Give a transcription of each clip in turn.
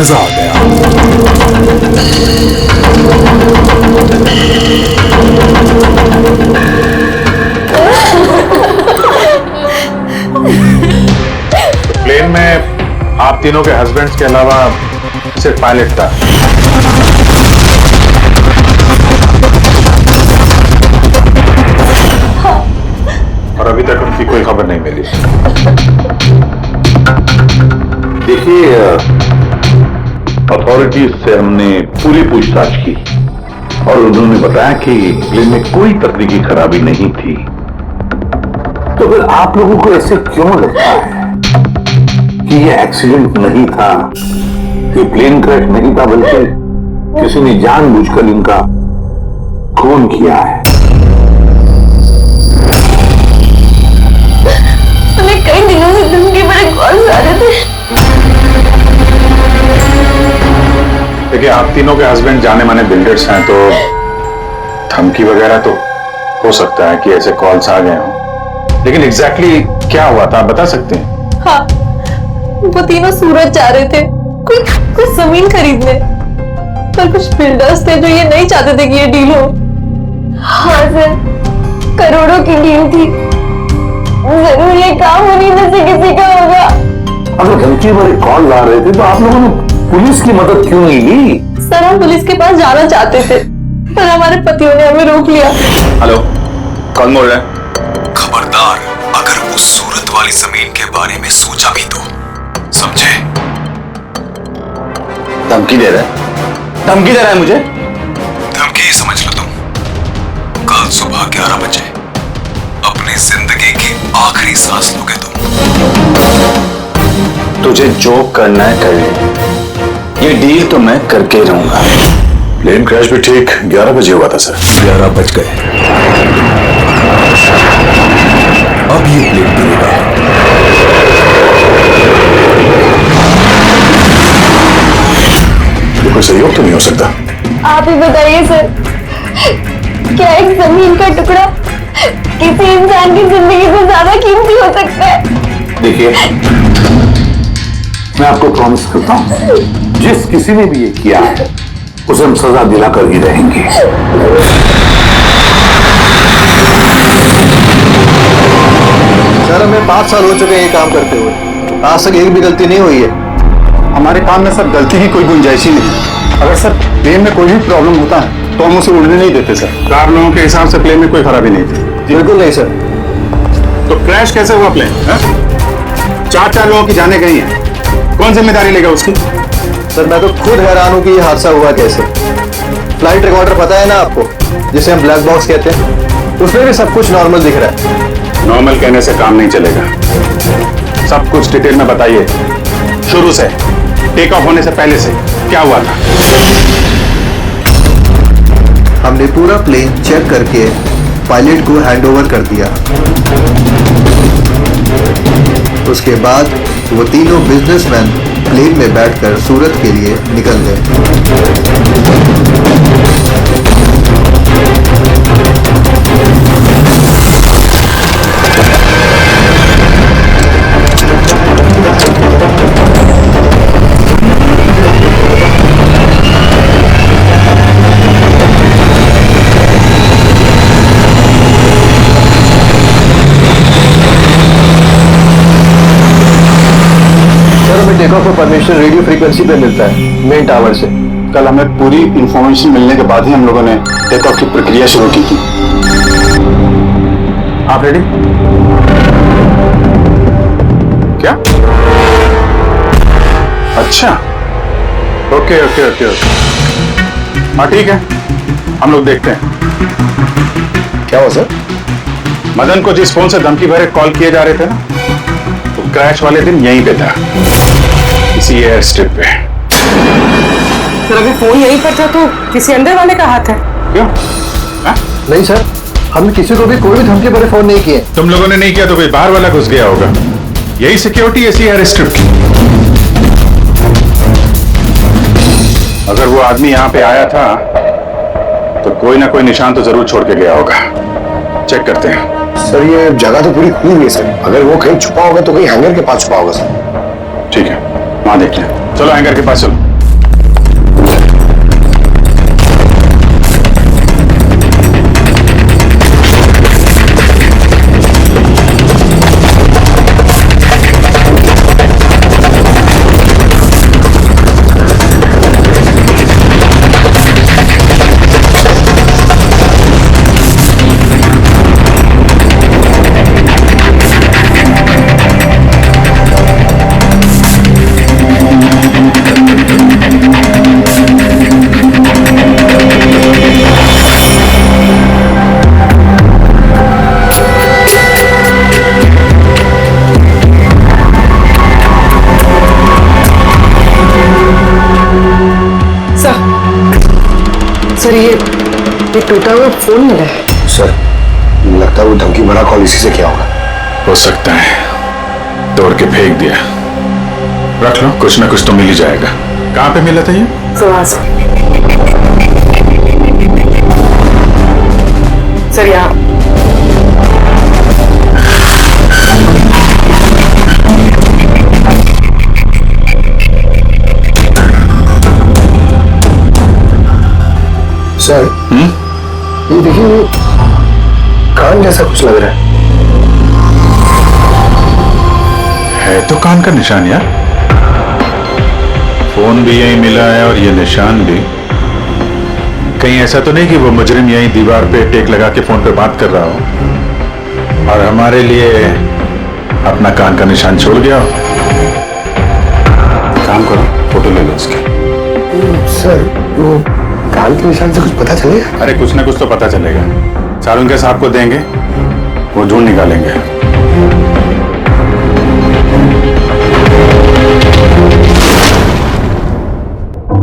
मजा आ गया। प्लेन में आप तीनों के हस्बैंड्स के अलावा सिर्फ पायलट था। और अभी तक उनकी कोई खबर नहीं मिली। देखिए, अथॉरिटीज से हमने पूरी पूछताछ की और उन्होंने बताया कि प्लेन में कोई तकनीकी खराबी नहीं थी। तो फिर आप लोगों को ऐसे क्यों लगता है कि ये एक्सीडेंट नहीं था, कि प्लेन क्रैश नहीं था, बल्कि किसी ने जानबूझकर इनका खून किया है? हमें कई दिनों से धमकी बड़े कॉल्स आ रहे थे। देखिए, आप तीनों के हस्बैंड जाने माने बिल्डर्स हैं, तो धमकी वगैरह तो हो सकता है कि ऐसे कॉल्स आ गए हों, लेकिन एग्जैक्टली क्या हुआ था आप बता सकते हैं? हाँ, वो तीनों सूरत जा रहे थे कुछ जमीन खरीदने, पर कुछ बिल्डर्स थे जो ये नहीं चाहते थे कि ये डील हो। हाँ सर, करोड़ों की डील थी, जरूर ये काम उन्हीं में से किसी का होगा। अगर धमकी भरे कॉल आ रहे थे तो आप लोगों ने पुलिस की मदद क्यों नहीं ली? सर, हम पुलिस के पास जाना चाहते थे, पर हमारे पतियों ने हमें रोक लिया। हेलो, कौन बोल रहा है? खबरदार, अगर उस सूरत वाली जमीन के बारे में सोचा भी तो, समझे? धमकी दे रहा है? धमकी दे रहा है मुझे? धमकी समझ लो तुम। कल सुबह 11 बजे अपनी जिंदगी की आखिरी सांस लोगे तुम। तुझे जो करना है कर ले, ये डील तो मैं करके ही रहूंगा। प्लेन क्रैश भी ठीक 11 बजे हुआ था सर। 11 बज गए। अब ये प्लेन गिरेगा। ये कोई सहयोग तो नहीं हो सकता? आप ही बताइए सर, क्या एक जमीन का टुकड़ा किसी इंसान की जिंदगी से ज्यादा कीमती हो सकता है? देखिए, मैं आपको प्रॉमिस करता हूं, जिस किसी ने भी ये किया है उसे हम सजा दिलाकर ही रहेंगे। सर, हमें 5 साल हो चुके हैं ये काम करते हुए, आज तक एक भी गलती नहीं हुई है। हमारे काम में सर गलती की कोई गुंजाइश ही नहीं। अगर सर प्लेन में कोई भी प्रॉब्लम होता है तो हम उसे उड़ने नहीं देते सर। 4 लोगों के हिसाब से प्लेन में कोई खराबी नहीं थी। बिल्कुल नहीं सर। तो क्रैश कैसे हुआ प्लेन? 4 लोगों की जाने गई हैं, कौन जिम्मेदारी लेगा उसकी? सर, मैं तो खुद हैरान हूं कि ये हादसा हुआ कैसे। फ्लाइट रिकॉर्डर पता है ना आपको, जिसे हम ब्लैक बॉक्स कहते हैं, उसमें भी सब कुछ नॉर्मल दिख रहा है। नॉर्मल कहने से काम नहीं चलेगा, सब कुछ डिटेल में बताइए, शुरू से, टेक ऑफ होने से पहले से क्या हुआ था? हमने पूरा प्लेन चेक करके पायलट को हैंडओवर कर दिया। उसके बाद वो तीनों बिजनेसमैन प्लेन में बैठकर सूरत के लिए निकल गए। टेक ऑफ का परमिशन रेडियो फ्रीक्वेंसी पे मिलता है, मेन टावर से। कल हमें पूरी इंफॉर्मेशन मिलने के बाद ही हम लोगों ने टेक ऑफ की प्रक्रिया शुरू की थी। आप रेडी? क्या? अच्छा, ओके ओके ओके ओके, हाँ ठीक है, हम लोग देखते हैं। क्या हुआ सर? मदन को जिस फोन से धमकी भरे कॉल किए जा रहे थे ना, तो क्रैश वाले दिन यहीं पे था, इसी एयर स्ट्रिप पे। सर, अभी फोन यहीं पर था तो किसी अंदर वाले का हाथ है? क्यों? हा? नहीं सर, हमने किसी को भी कोई भी धमकी भरे फोन नहीं किए। तुम लोगों ने नहीं किया तो कोई बाहर वाला घुस गया होगा, यही सिक्योरिटी ऐसी एयर स्ट्रिप की। अगर वो आदमी यहाँ पे आया था तो कोई ना कोई निशान तो जरूर छोड़ के गया होगा, चेक करते हैं। सर, ये जगह तो पूरी खुली हुई है सर, अगर वो कहीं छुपा होगा तो कहीं हैंगर के पास छुपा होगा सर। ठीक है, वहां देखते हैं, चलो हैंगर के पास चलो। सर ये टूटा हुआ फोन मिला है। सर लगता है वो धमकी भरा कॉल इसी से किया होगा। हो सकता है तोड़ के फेंक दिया। रख लो, कुछ ना कुछ तो मिल ही जाएगा। कहाँ पे मिला था ये? सुहास सर यहाँ। सर ये देखिए, कान जैसा कुछ लग रहा है तो कान का निशान यार। फोन भी यहीं मिला है और ये निशान भी। कहीं ऐसा तो नहीं कि वो मुजरिम यहीं दीवार पे टेक लगा के फोन पे बात कर रहा हो और हमारे लिए अपना कान का निशान छोड़ गया हो। काम करो, फोटो ले लो उसकी। सर वो कान के निशान से कुछ पता चलेगा? अरे कुछ ना कुछ तो पता चलेगा। सारुंगे साहब को देंगे, वो ढूंढ निकालेंगे।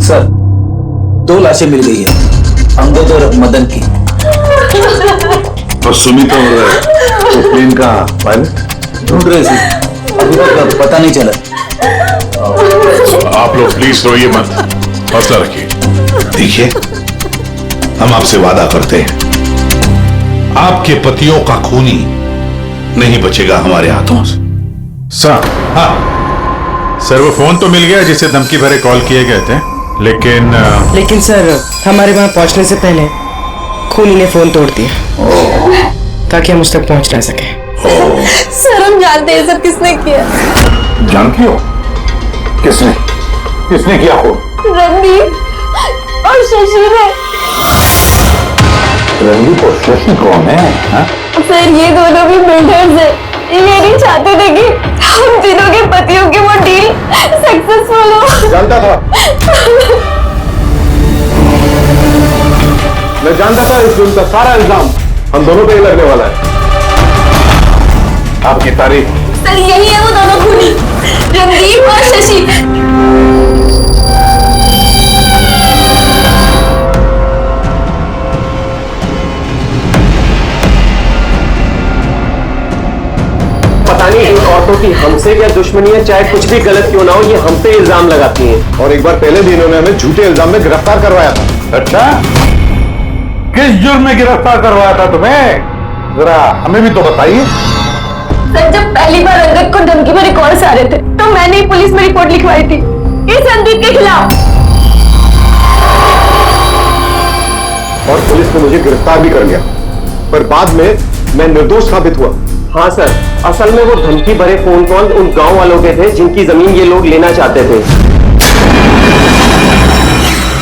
सर 2 लाशें मिल गई है, अंगद और मदन की। और सुमित और प्लेन का पायलट ढूंढ रहे थे, अभी तक पता नहीं चला। आप लोग प्लीज रोइए मत, हौसला रखिए। देखिए हम आपसे वादा करते हैं, आपके पतियों का खूनी नहीं बचेगा हमारे हाथों से। सर, हाँ सर वो फोन तो मिल गया जिससे धमकी भरे कॉल किए गए थे, लेकिन सर हमारे वहां पहुंचने से पहले खूनी ने फोन तोड़ दिया ताकि हम उस तक पहुंच ना सके। सर हम जानते हैं सब किसने किया। जानती हो किसने किसने किया हो? रणदीप और शशि ने। रणदीप और शशि कौन है? हाँ? सर ये दोनों भी बिल्डर्स हैं। ये नहीं चाहते थे कि हम तीनों के पतियों की वो डील सक्सेसफुल हो। जानता था, मैं जानता था इस फिल्म का सारा इल्जाम हम दोनों पे ही लगने वाला है। आपकी तारीफ? सर यही है वो दोनों खूनी, रणदीप और शशि। पता नहीं इन औरतों की हमसे क्या दुश्मनी है, चाहे कुछ भी गलत क्यों ना हो, ये हम पे इल्जाम लगाती हैं। और एक बार पहले भी इन्होंने हमें झूठे इल्जाम में गिरफ्तार करवाया था। अच्छा, किस जुर्म में गिरफ्तार करवाया था तुम्हें? जरा हमें भी तो बताइए। सर जब पहली बार अंगद को धमकी भरे कॉल्स आ रहे थे तो मैंने ही पुलिस में रिपोर्ट लिखवाई थी इस रणदीप के खिलाफ। और पुलिस ने मुझे गिरफ्तार भी कर लिया, पर बाद में मैं निर्दोष साबित हुआ। हाँ सर, असल में वो धमकी भरे फोन कॉल उन गांव वालों के थे जिनकी जमीन ये लोग लेना चाहते थे।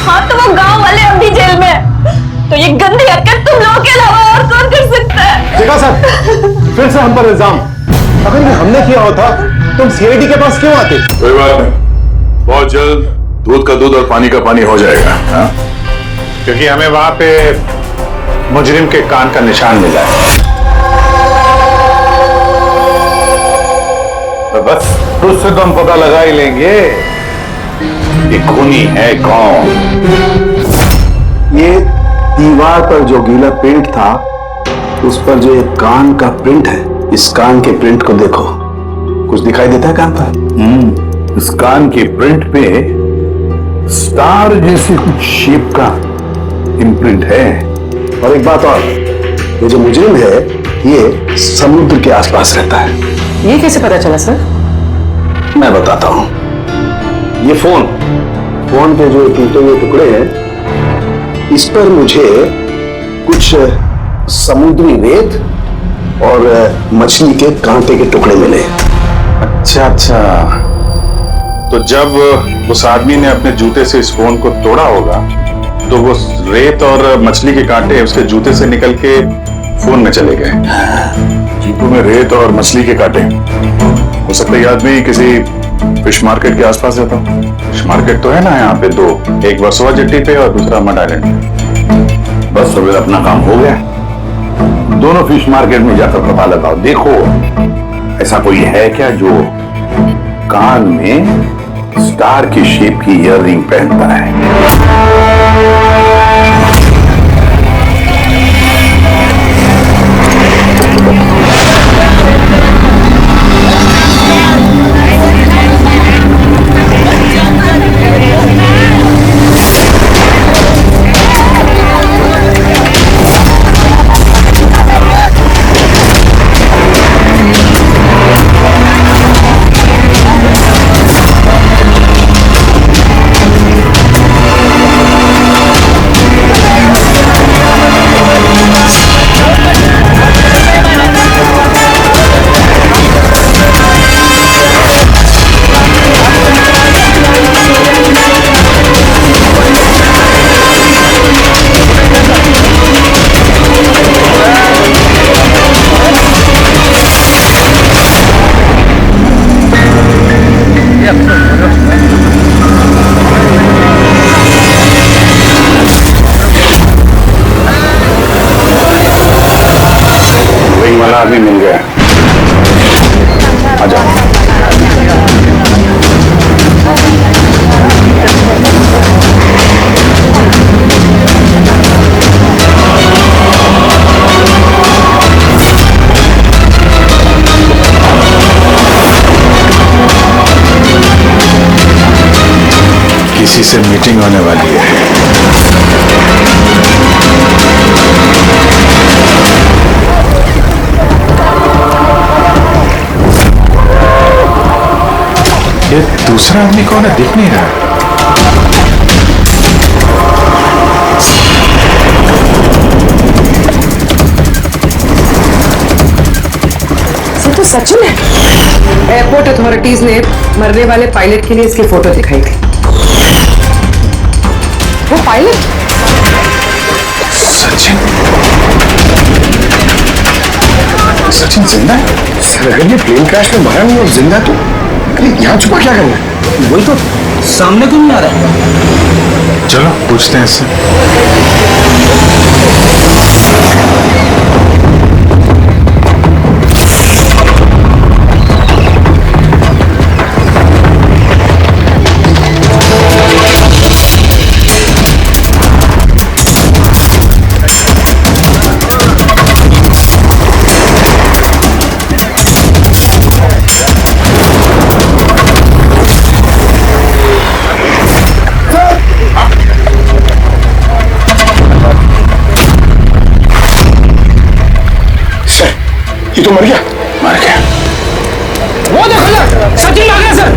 हाँ तो वो गांव वाले अभी जेल में हैं। तो ये गंदी हरकत तुम लोगों के अलावा और कौन कर सकता है? देखा सर, फिर से हम पर इल्जाम। अगर ये हमने किया होता तुम सीआईडी के पास क्यों आते? कोई बात नहीं, बहुत जल्द दूध का दूध और पानी का पानी हो जाएगा। हाँ? क्योंकि हमें वहां पे मुजरिम के कान का निशान मिला है। तो बस उससे तो हम पता लगा ही लेंगे कि खूनी है कौन। ये दीवार पर जो गीला पेंट था उस पर जो एक कान का प्रिंट है, इस कान के प्रिंट को देखो, कुछ दिखाई देता है कान पर? इस कान के प्रिंट पे स्टार जैसी कुछ शेप का इम्प्रिंट है। और एक बात और, ये जो मुजरिम है ये समुद्र के आसपास रहता है। ये कैसे पता चला सर? मैं बताता हूं। ये फोन के जो टूटे हुए टुकड़े हैं, इस पर मुझे कुछ समुद्री रेत और मछली के कांटे के टुकड़े मिले। अच्छा अच्छा, तो जब उस आदमी ने अपने जूते से इस फोन को तोड़ा होगा तो वो रेत और मछली के कांटे उसके जूते से निकल के फोन में चले गए। जूतों में रेत और मछली के कांटे। हो सकता है ये आदमी किसी फिश मार्केट के आसपास रहता हूँ। फिश मार्केट तो है ना यहाँ पे 2, एक वर्सोवा जेट्टी पे और दूसरा मड आइलैंड पे। बस फिर अपना काम हो गया। दोनों फिश मार्केट में जाकर पता लगाओ, देखो ऐसा कोई है क्या जो कान में स्टार की शेप की ईयररिंग पहनता है। वाला आदमी मिल गया। आ जाओ। किसी से मीटिंग होने वाली है। ये दूसरा आदमी कौन है, दिख नहीं रहा। ये तो सचिन है। एयरपोर्ट अथॉरिटीज ने मरने वाले पायलट के लिए इसकी फोटो दिखाई थी। वो पायलट सचिन, सचिन जिंदा है? सर अगर ये प्लेन क्रैश में मरा नहीं और जिंदा तो यहाँ छुपा क्या करना है? वही तो सामने क्यों नहीं आ रहा है? चलो पूछते हैं इससे। ये तो मर गया। मर गया। वो देखो सर, सचिन आ गया सर।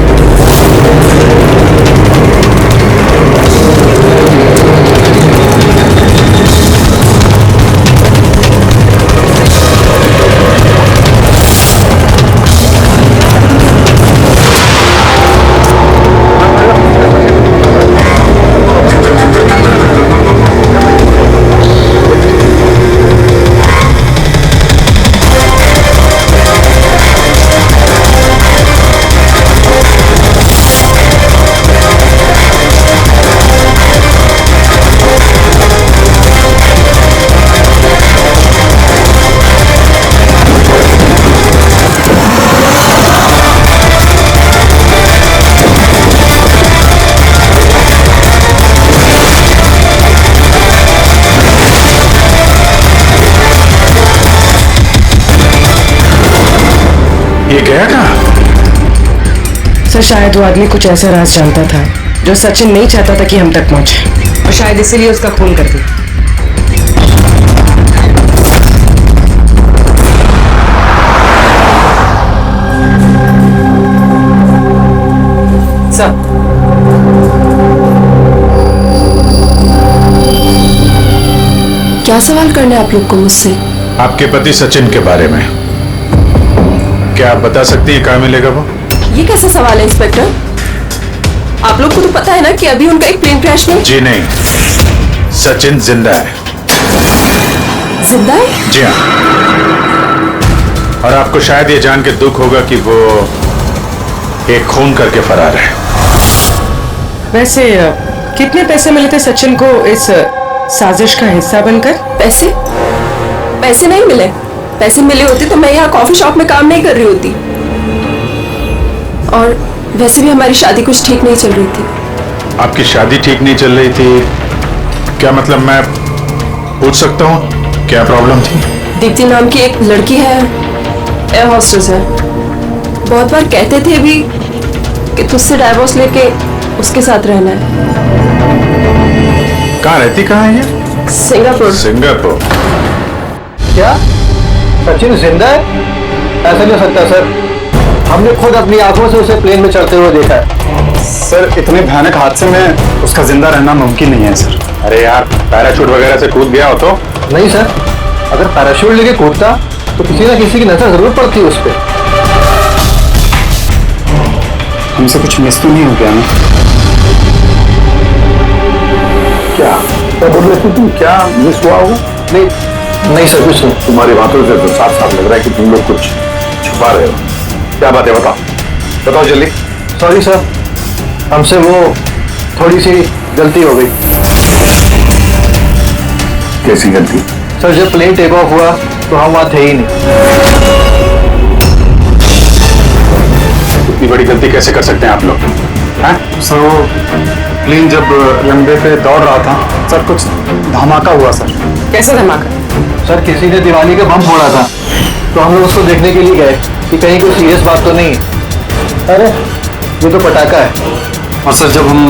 ये गया कहाँ? सर शायद वो आदमी कुछ ऐसा राज जानता था जो सचिन नहीं चाहता था कि हम तक पहुंचे, और शायद इसीलिए उसका खून कर दिया। सर क्या सवाल करना है आप लोग को मुझसे? आपके पति सचिन के बारे में क्या आप बता सकती है कहाँ मिलेगा वो? ये कैसा सवाल है इंस्पेक्टर? आप लोग को तो पता है ना कि अभी उनका एक प्लेन क्रैश में। जी नहीं, सचिन जिंदा है। जिंदा है? जी हाँ। और आपको शायद ये जान के दुख होगा कि वो एक खून करके फरार है। वैसे कितने पैसे मिले थे सचिन को इस साजिश का हिस्सा बनकर? पैसे? पैसे नहीं मिले। पैसे मिले होते तो मैं यहाँ कॉफी शॉप में काम नहीं कर रही होती। और वैसे भी हमारी शादी कुछ ठीक नहीं चल रही थी। आपकी शादी ठीक नहीं चल रही थी? क्या मतलब, मैं पूछ सकता हूँ क्या प्रॉब्लम थी? दीप्ति नाम की एक लड़की है, एयर होस्टेस है। बहुत बार कहते थे भी कि तुझसे डाइवोर्स लेके उसके साथ रहना है। कहाँ रहती, कहाँ है ये? सिंगापुर। सिंगापुर। क्या सचिन जिंदा है? ऐसा नहीं हो सकता सर, हमने खुद अपनी आंखों से उसे प्लेन में चढ़ते हुए देखा है। सर इतने भयानक हादसे में उसका जिंदा रहना मुमकिन नहीं है सर। अरे यार, पैराशूट वगैरह से कूद गया हो तो? नहीं सर, अगर पैराशूट लेके कूदता तो किसी ना किसी की नजर जरूर पड़ती उस पर। हमसे कुछ मिस तो नहीं हो गया ना? क्या बोल रहे थे तुम? क्या मिस हुआ होगा? नहीं सर, कुछ नहीं। तुम्हारी बातों से तो साफ साफ लग रहा है कि तुम लोग कुछ छुपा रहे हो। क्या बात है, बताओ बताओ जल्दी। सॉरी सर, हमसे वो थोड़ी सी गलती हो गई। कैसी गलती? सर जब प्लेन टेक ऑफ हुआ तो हम वहां थे ही नहीं। इतनी बड़ी गलती कैसे कर सकते हैं आप लोग? हैं? सर वो प्लेन जब रनवे पे दौड़ रहा था सर, कुछ धमाका हुआ सर। कैसा धमाका? सर किसी ने दिवाली का बम फोड़ा था, तो हम लोग उसको देखने के लिए गए कि कहीं कोई सीरियस बात तो नहीं है। अरे ये तो पटाखा है। और सर जब हम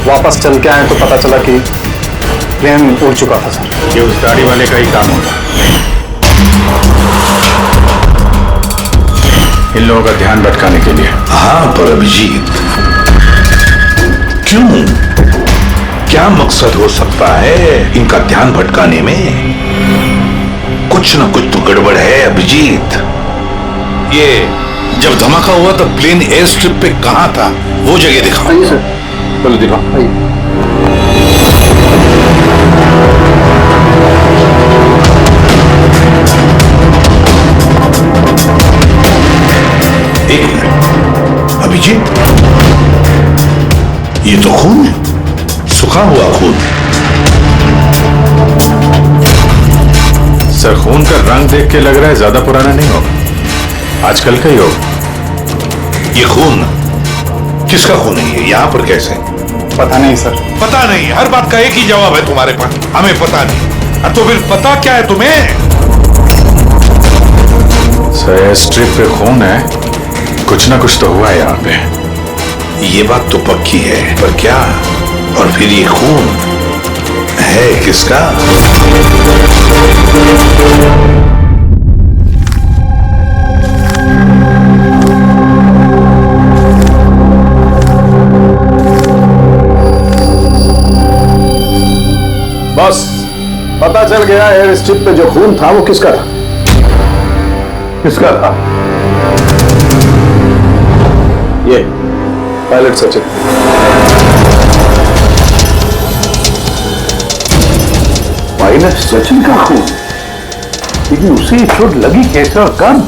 वापस चल के आए तो पता चला कि प्लेन उड़ चुका था सर। ये उस दाढ़ी वाले का ही काम होगा, इन लोगों का ध्यान भटकाने के लिए। हाँ पर अभिजीत, क्यों? क्या मकसद हो सकता है इनका ध्यान भटकाने में? कुछ ना कुछ तो गड़बड़ है अभिजीत। ये जब धमाका हुआ तब प्लेन एयर स्ट्रिप पे कहां था, वो जगह दिखाओ। आइए सर। बोलो दिखाओ। आइए। एक मिनट अभिजीत, ये तो खून है, सूखा हुआ खून। सर खून का रंग देख के लग रहा है ज्यादा पुराना नहीं होगा, आजकल का ही होगा। ये खून किसका खून है? ये यहां पर कैसे? पता नहीं सर। पता नहीं, हर बात का एक ही जवाब है तुम्हारे पास, हमें पता नहीं। तो फिर पता क्या है तुम्हें? सर स्ट्रिप पे खून है, कुछ ना कुछ तो हुआ है यहाँ पे। ये बात तो पक्की है, पर क्या? और फिर ये खून है किसका? बस पता चल गया, एयर स्ट्रिप पे जो खून था वो किसका था? किसका था? ये पायलट सचिन। पायलट सचिन का खून? लेकिन उसे चोट लगी कैसे और कब?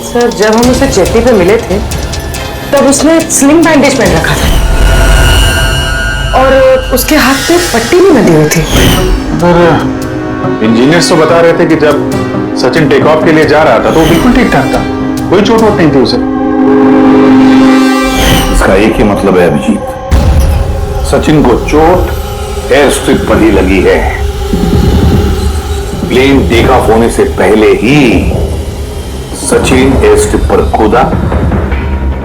सर जब हम उसे जेटी पे मिले थे तब उसने स्लिंग बैंडेज पहन रखा था और उसके हाथ पे पट्टी भी बंधी हुई थी। सर इंजीनियर्स तो बता रहे थे कि जब सचिन टेक ऑफ के लिए जा रहा था तो वो बिल्कुल ठीक ठाक था, कोई चोट वोट नहीं थी उसे। इसका एक ही मतलब है अभिजीत, सचिन को चोट एयर स्ट्रिप पर ही लगी है। प्लेन टेक ऑफ होने से पहले ही सचिन एयर स्ट्रिप पर कूदा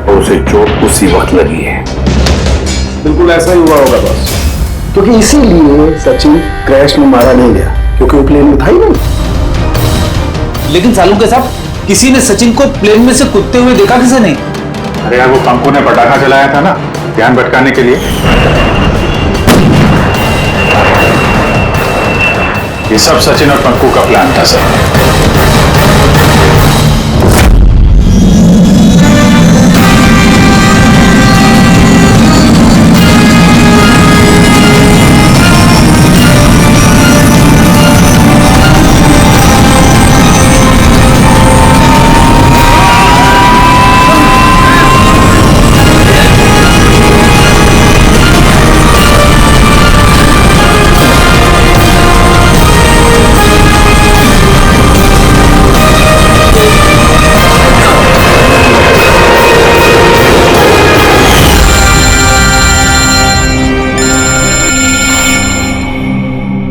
और उसे चोट उसी वक्त लगी है। बिल्कुल ऐसा ही हुआ होगा बस, क्योंकि इसीलिए सचिन क्रैश में मारा नहीं गया, क्योंकि वो प्लेन में था ही नहीं। लेकिन सालू के साहब, किसी ने सचिन को प्लेन में से कूदते हुए देखा किसे नहीं? अरे यार वो पंकु ने पटाखा चलाया था ना ध्यान भटकाने के लिए। ये सब सचिन और पंकु का प्लान था sir.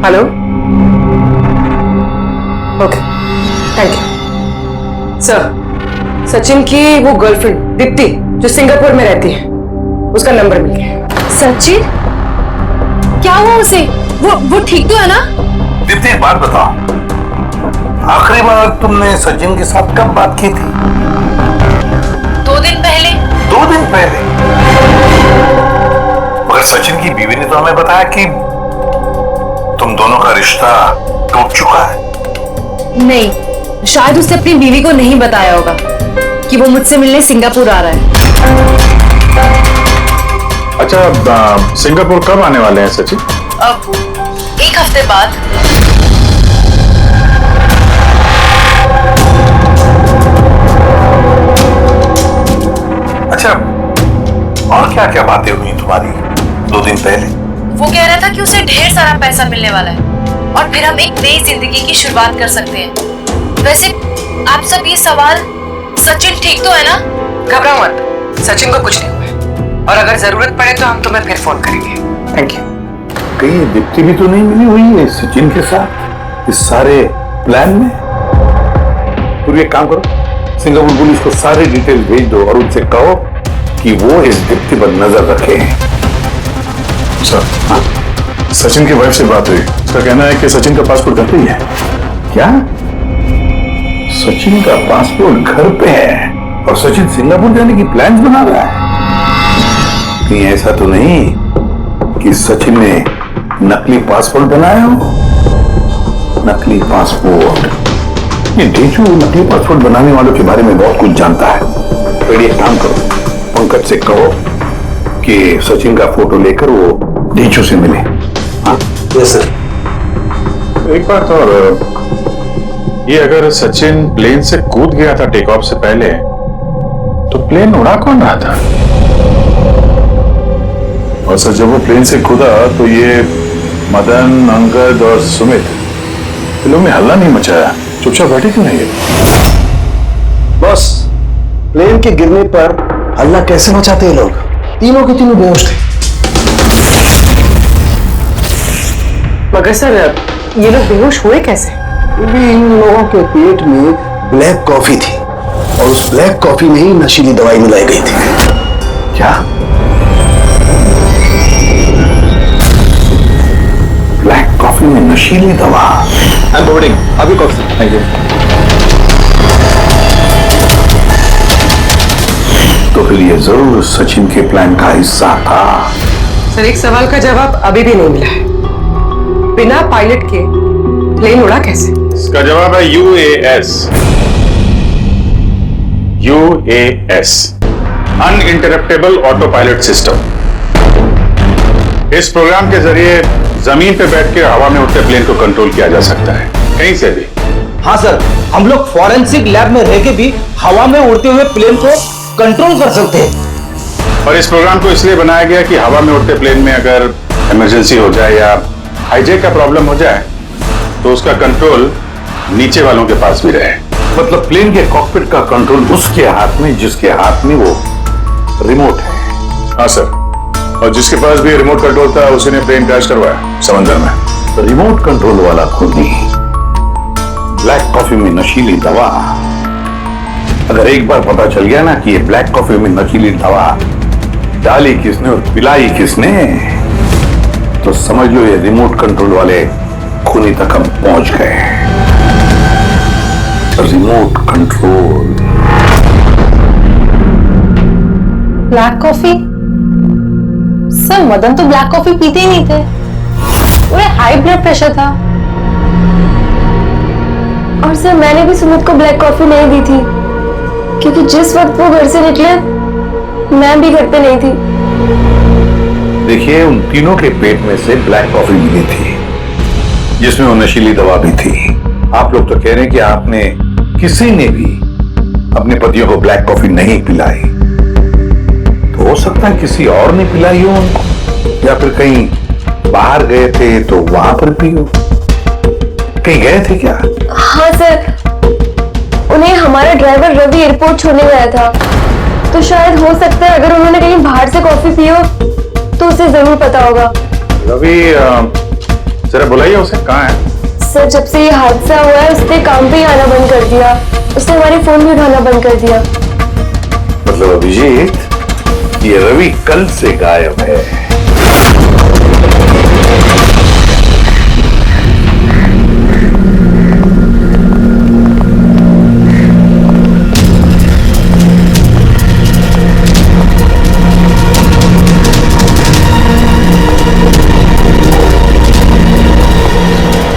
Hello, okay, thank you sir. Sachin की वो गर्लफ्रेंड दीप्ति जो सिंगापुर में रहती है, उसका नंबर मिल गया। सचिन क्या हुआ उसे? वो ठीक तो है ना? दीप्ति एक बात बताओ, आखिरी बार तुमने सचिन के साथ कब बात की थी? 2 दिन पहले। 2 दिन पहले? मगर सचिन की बीवी ने तो हमें बताया कि तुम दोनों का रिश्ता टूट चुका है। नहीं, शायद उसने अपनी बीवी को नहीं बताया होगा कि वो मुझसे मिलने सिंगापुर आ रहा है। अच्छा सिंगापुर कब आने वाले हैं सचिन? अब 1 हफ्ते बाद। अच्छा, और क्या क्या बातें हुई तुम्हारी 2 दिन पहले? वो कह रहा था कि उसे ढेर सारा पैसा मिलने वाला है और फिर हम एक नई जिंदगी की शुरुआत कर सकते हैं। वैसे आप सब ये सवाल, सचिन ठीक तो है ना? घबराओ मत, सचिन को कुछ नहीं हुआ है। और अगर जरूरत पड़े तो हम तुम्हें फिर फोन करेंगे। Thank you. कहीं दीप्ति भी तो नहीं मिली हुई है सचिन के साथ इस सारे प्लान में? तो एक काम करो, सिंगापुर पुलिस को सारे डिटेल भेज दो और उनसे कहो कि वो इस दीप्ति पर नजर रखे। सर, हाँ? सचिन की वाइफ से बात हुई, उसका कहना है कि सचिन का पासपोर्ट घर पे ही है। क्या? सचिन का पासपोर्ट घर पे है और सचिन सिंगापुर जाने की प्लान्स बना रहा है? कहीं ऐसा तो नहीं कि सचिन ने नकली पासपोर्ट बनाया हो? नकली पासपोर्ट, ये डेचू नकली पासपोर्ट बनाने वालों के बारे में बहुत कुछ जानता है। तो एक काम करो, पंकज से कहो कि सचिन का फोटो लेकर वो डेचू से मिले। हाँ यस सर। एक बात और, ये अगर सचिन प्लेन से कूद गया था टेक ऑफ से पहले, तो प्लेन उड़ा कौन रहा था? और सर जब वो प्लेन से कूदा तो ये मदन, अंगद और सुमित इन लोगों ने हल्ला नहीं मचाया, चुपचाप बैठे क्यों नहीं? बॉस, प्लेन के गिरने पर हल्ला कैसे मचाते हैं लोग? तीनों के तीनों बेहोश थे। मगर सर, ये लोग बेहोश हुए कैसे? क्योंकि इन लोगों के पेट में ब्लैक कॉफी थी और उस ब्लैक कॉफी में ही नशीली दवाई मिलाई गई थी। क्या? ब्लैक कॉफी में नशीली दवा? आई एम बोर्डिंग, अभी कॉफी। Thank you. तो फिर ये जरूर सचिन के प्लान का हिस्सा था। सर, एक सवाल का जवाब अभी भी नहीं मिला है। बिना पायलट के प्लेन उड़ा कैसे? इसका जवाब है UAS। UAS, uninterruptible auto pilot system. इस प्रोग्राम के जरिए जमीन पे बैठ के हवा में उड़ते प्लेन को कंट्रोल किया जा सकता है, कहीं से भी। हाँ सर, हम लोग फॉरेंसिक लैब में रह के भी हवा में उड़ते हुए प्लेन को कंट्रोल कर सकते हैं। और इस प्रोग्राम को इसलिए बनाया गया कि हवा में उड़ते प्लेन में अगर इमरजेंसी हो जाए या हाईजैक का प्रॉब्लम हो जाए तो उसका कंट्रोल नीचे वालों के पास भी रहे। मतलब प्लेन के कॉकपिट का कंट्रोल उसके हाथ में जिसके हाथ में वो रिमोट है। हाँ सर, और जिसके पास भी रिमोट कंट्रोल था उसी ने प्लेन क्रैश करवाया समंदर में। तो रिमोट कंट्रोल वाला खुद ही, ब्लैक कॉफी में नशीली दवा। अगर एक बार पता चल गया ना कि ये ब्लैक कॉफी में नशीली दवा डाली किसने और पिलाई किसने, तो समझ लो ये रिमोट कंट्रोल वाले खूनी तक हम पहुंच गए। Remote control. Black coffee? Sir, Madan तो ब्लैक कॉफी पीते ही नहीं थे, उन्हें हाई ब्लड प्रेशर था। और सर, मैंने भी सुमित को ब्लैक कॉफी नहीं दी थी क्योंकि जिस वक्त वो घर से निकले मैं भी घर पे नहीं थी। देखिए, उन तीनों के पेट में से ब्लैक कॉफी मिली थी जिसमें वो नशीली दवा भी थी। आप लोग तो कह रहे हैं कि आपने किसी ने भी अपने पतियों को ब्लैक कॉफी नहीं पिलाई। तो हो सकता है किसी और ने पिलाई हो उनको, या फिर कहीं बाहर गए थे तो वहां पर पी हो। कहीं गए थे क्या? हाँ सर, उन्हें हमारा ड्राइवर रवि एयरपोर्ट छोड़ने गया था, तो शायद हो सकता है अगर उन्होंने कहीं बाहर से कॉफी पी हो तो उसे जरूर पता होगा। रवि, जरा बुलाइए उसे, कहाँ है? सर, जब से ये हादसा हुआ है उसने काम पे ही आना बंद कर दिया, उसने हमारे फोन भी उठाना बंद कर दिया। मतलब अभिजीत, ये रवि कल से गायब है।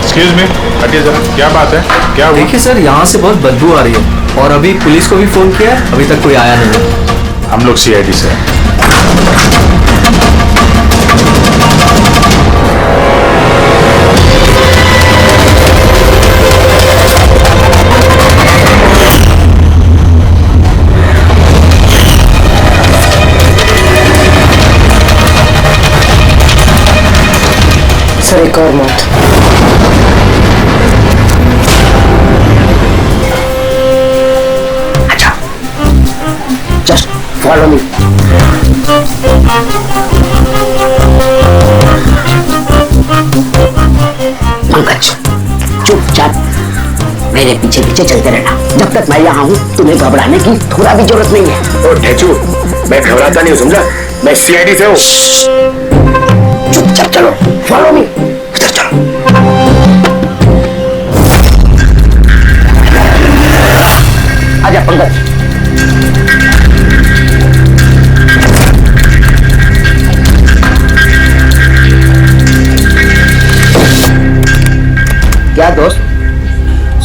एक्सक्यूज मी, हटिए जरा, क्या बात है, क्या हुआ? देखिए सर, यहाँ से बहुत बदबू आ रही है और अभी पुलिस को भी फोन किया है, अभी तक कोई आया नहीं है। हम लोग CID से हैं। सर, एक और मौत। Just follow me. पंकज चुपचाप मेरे पीछे पीछे चलते रहना। जब तक मैं यहाँ हूँ तुम्हें घबराने की थोड़ा भी जरूरत नहीं है। और ढेचू, मैं घबराता नहीं हूँ, समझा? मैं सीआईडी से हूँ। चुपचाप चलो, फॉलो मी। इधर चलो। आजा पंकज। क्या दोस्त,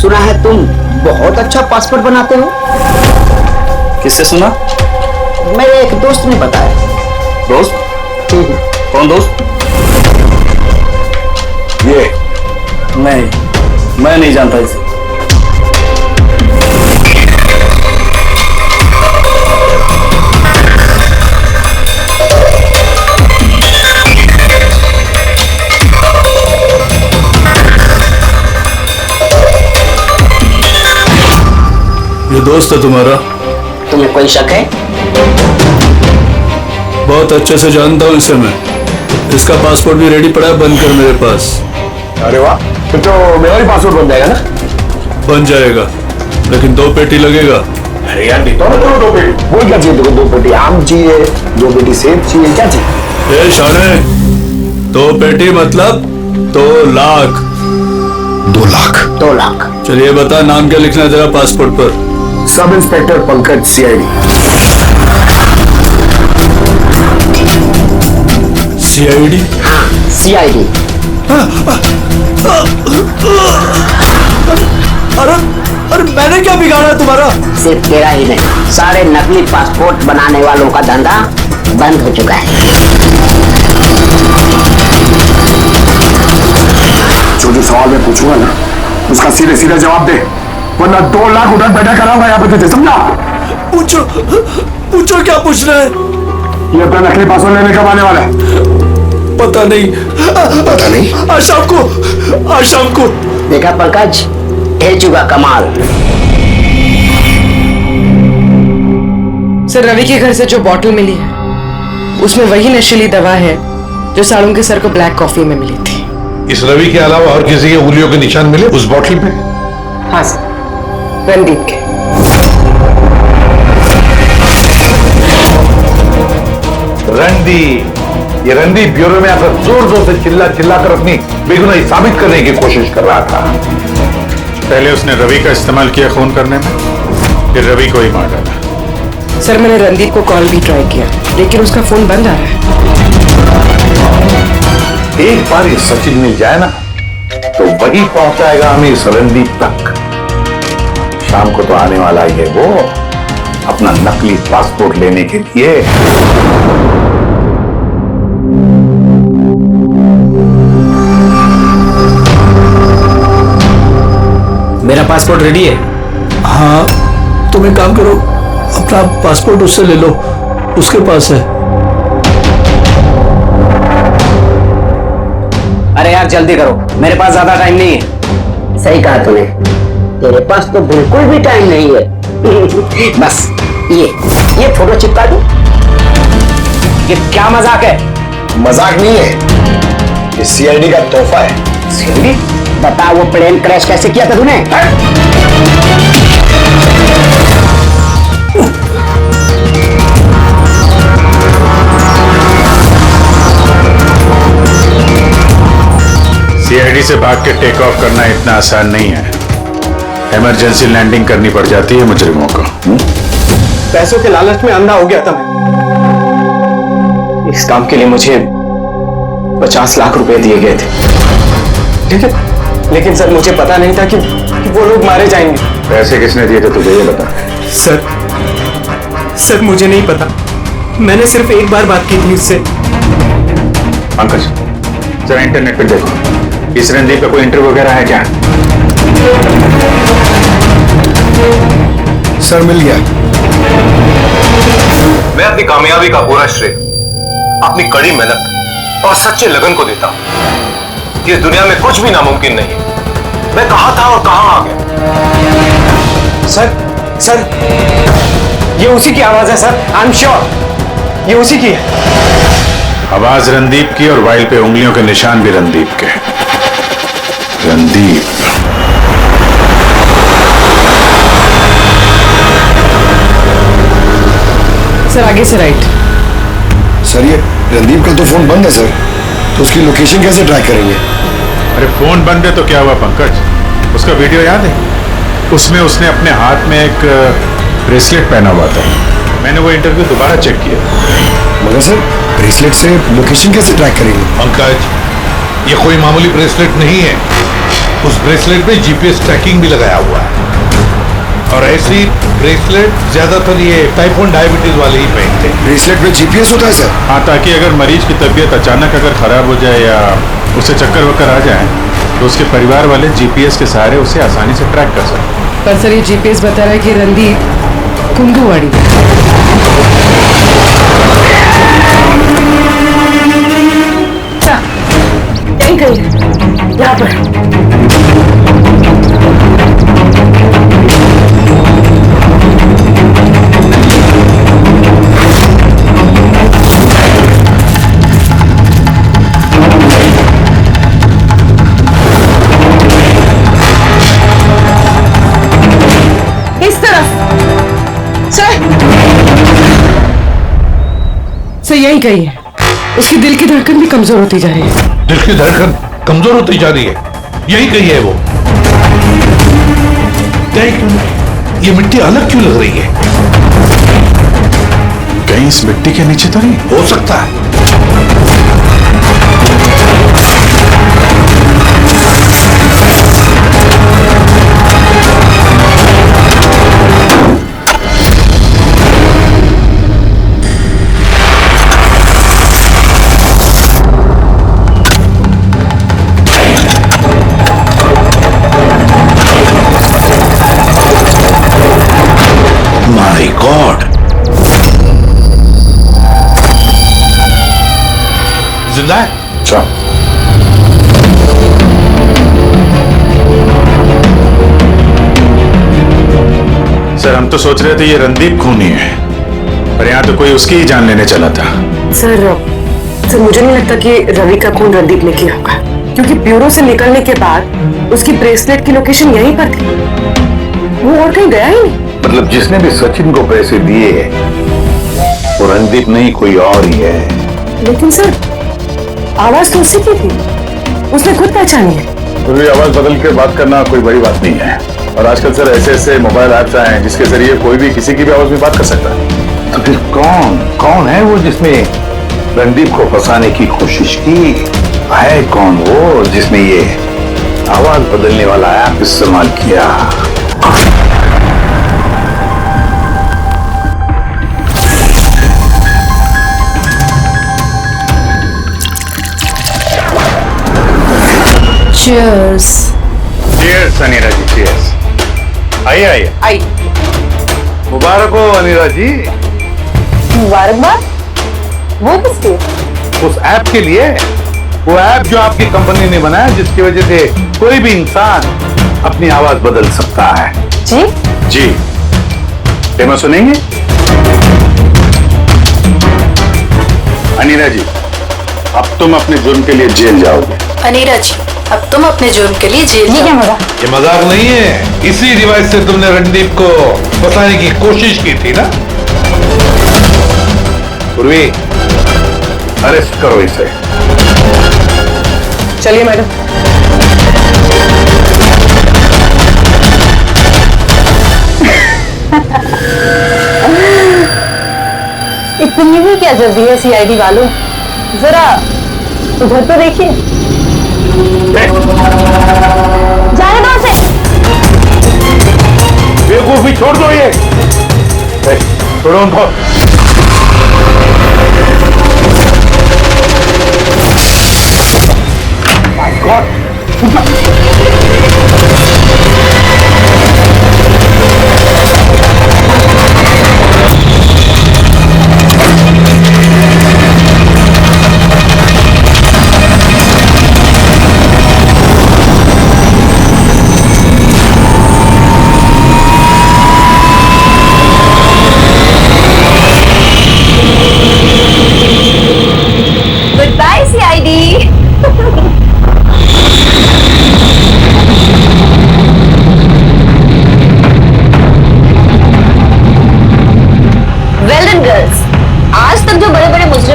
सुना है तुम बहुत अच्छा पासपोर्ट बनाते हो? किससे सुना? मेरे एक दोस्त ने बताया। दोस्त? कौन दोस्त? ये मैं नहीं जानता इसे। ये दोस्त है तुम्हारा? तुम्हें कोई शक है? बहुत अच्छे से जानता हूँ इसे मैं। इसका पासपोर्ट भी रेडी पड़ा है, बनकर मेरे पास। अरे वाह, फिर तो मेरा भी पासपोर्ट बन जाएगा ना? बन जाएगा, लेकिन 2 पेटी लगेगा। अरे यार दो पेटी। वो क्या चाहिए तुमको? 2 पेटी आम चाहिए, 2 पेटी सेब चाहिए, क्या चाहिए? ए शाने, 2 पेटी मतलब 2 लाख। 2 लाख? 2 लाख। चलिए बता, नाम क्या लिखना है तेरा पासपोर्ट पर? Sub inspector Pankaj, CID. CID? हाँ, सीआईडी। अरे मैंने क्या बिगाड़ा तुम्हारा? सिर्फ तेरा ही नहीं, सारे नकली पासपोर्ट बनाने वालों का धंधा बंद हो चुका है। जो सवाल मैं पूछूंगा ना, उसका सीधे सीधा जवाब दे, वरना 2 लाख उधर बैठा कराऊंगा यहाँ पे तुझे, समझा? पूछो क्या पूछना है? ये अपना नकली पासपोर्ट लेने कब आने वाला है? पता नहीं। आज शाम को। देखा पंकज, ढेचू का कमाल। सर, रवि के घर से जो बोतल मिली है उसमें वही नशीली दवा है जो सालुम के सर को ब्लैक कॉफी में मिली थी। इस रवि के अलावा और किसी के उंगलियों के निशान मिले उस बोतल पे? हाँ सर, रणदीप के। रणदीप, ये रणदीप ब्यूरो में आकर जोर जोर से चिल्ला कर अपनी बेगुनाही साबित करने की कोशिश कर रहा था। पहले उसने रवि का इस्तेमाल किया खून करने में, फिर रवि को ही मार डाला। सर, मैंने रणदीप को कॉल भी ट्राई किया, लेकिन उसका फोन बंद आ रहा है। एक बार ये सचिन मिल जाए ना, तो वही पहुंचाएगा हमें इस रणदीप तक। शाम को तो आने वाला ही है वो, अपना नकली पासपोर्ट लेने के लिए। मेरा पासपोर्ट रेडी है। हाँ, तुम एक काम करो, अपना पासपोर्ट उससे ले लो, उसके पास है। अरे यार जल्दी करो, मेरे पास ज्यादा टाइम नहीं है। सही कहा तूने, तेरे पास तो बिल्कुल भी टाइम नहीं है। बस ये फोटो चिपका दो। ये क्या मजाक है? मजाक नहीं है, ये सीआईडी का तोहफा है। सीआईडी? बता, वो प्लेन क्रैश कैसे किया था तूने? सीआईडी से भाग के टेक ऑफ करना इतना आसान नहीं है, इमरजेंसी लैंडिंग करनी पड़ जाती है मुजरिमों को। पैसों के लालच में अंधा हो गया था मैं। इस काम के लिए मुझे 50 लाख रुपए दिए गए थे, लेकिन सर मुझे पता नहीं था कि वो लोग मारे जाएंगे। पैसे किसने दिए थे तुझे ये बता। सर मुझे नहीं पता, मैंने सिर्फ एक बार बात की थी उससे। पंकज, जरा इंटरनेट पे देखो, इस रणदीप का कोई इंटरव्यू वगैरह है क्या? सर मिल गया। मैं अपनी कामयाबी का पूरा श्रेय अपनी कड़ी मेहनत और सच्चे लगन को देता हूं। इस दुनिया में कुछ भी नामुमकिन नहीं। मैं कहां था और कहां आ गया। सर ये उसी की आवाज है सर, आई एम श्योर ये उसी की है। आवाज रणदीप की और वाइल पे उंगलियों के निशान भी रणदीप के। रणदीप। सर आगे से राइट। सर ये रणदीप का तो फोन बंद है सर, तो उसकी लोकेशन कैसे ट्रैक करेंगे? अरे फोन बंद है तो क्या हुआ पंकज, उसका वीडियो याद है? उसमें उसने अपने हाथ में एक ब्रेसलेट पहना हुआ था। मैंने वो इंटरव्यू दोबारा चेक किया। मगर सर ब्रेसलेट से लोकेशन कैसे ट्रैक करेंगे? पंकज, ये कोई मामूली ब्रेसलेट नहीं है। उस ब्रेसलेट में जीपीएस ट्रैकिंग भी लगाया हुआ है, और ऐसी ब्रेसलेट ज्यादातर ये टाइप 1 डायबिटीज वाले ही पहनते हैं। ब्रेसलेट में जीपीएस होता है सर? हाँ, ताकि अगर मरीज की तबीयत अचानक अगर खराब हो जाए या उसे चक्कर वक्कर आ जाए तो उसके परिवार वाले जीपीएस के सहारे उसे आसानी से ट्रैक कर सकते। पर सर ये जीपीएस बता रहा है कि रणदीप कुंदूवाड़ी। यहीं कहीं यहाँ पर। सर यही कही है, उसकी दिल की धड़कन भी कमजोर होती जा रही है। दिल की धड़कन कमजोर होती जा रही है, यही कही है वो। ये मिट्टी अलग क्यों लग रही है? कहीं इस मिट्टी के नीचे तो नहीं? हो सकता है। माय गॉड, जिंदा है? अच्छा, सर हम तो सोच रहे थे ये रणदीप खूनी है, पर यहाँ तो कोई उसकी ही जान लेने चला था। सर मुझे नहीं लगता कि रवि का खून रणदीप ने किया होगा, क्योंकि ब्यूरो से निकलने के बाद उसकी ब्रेसलेट की लोकेशन यहीं पर थी, वो और कहीं गया ही नहीं। मतलब जिसने भी सचिन को पैसे दिए वो रणदीप नहीं, कोई और ही है। लेकिन सर आवाज तो उसी की थी, उसने खुद पहचानी है। पूरी आवाज बदल के बात करना कोई बड़ी बात नहीं है, और आजकल सर ऐसे ऐसे मोबाइल ऐप्स आए हैं जिसके जरिए कोई भी किसी की भी आवाज में बात कर सकता है। तो फिर कौन है वो जिसने रणदीप को फंसाने की कोशिश की? है कौन वो जिसने ये आवाज बदलने वाला ऐप इस्तेमाल किया? Cheers. Cheers, अनीरा जी, cheers। आइए आइए। आई। मुबारक हो अनीरा जी। मुबारकबाद? वो किसके? उस ऐप के लिए, वो ऐप जो आपकी कंपनी ने बनाया, जिसकी वजह से कोई भी इंसान अपनी आवाज बदल सकता है। जी? जी, डेमो सुनेंगे? अनीरा जी, अब तुम अपने जुर्म के लिए जेल जाओगे। अनीरा जी, अब तुम अपने जुर्म के लिए जेल ये क्या जाओ। मजा? ये मजाक नहीं है, इसी रिवाज से तुमने रणदीप को फंसाने की कोशिश की थी ना? पूर्वी, अरेस्ट करो इसे। चलिए मैडम। इतनी भी क्या जल्दी है सीआईडी वालों, जरा उधर तो देखिए। जाने दो उसे। बेवकूफी छोड़ दो ये। छोड़ो उनको। My God!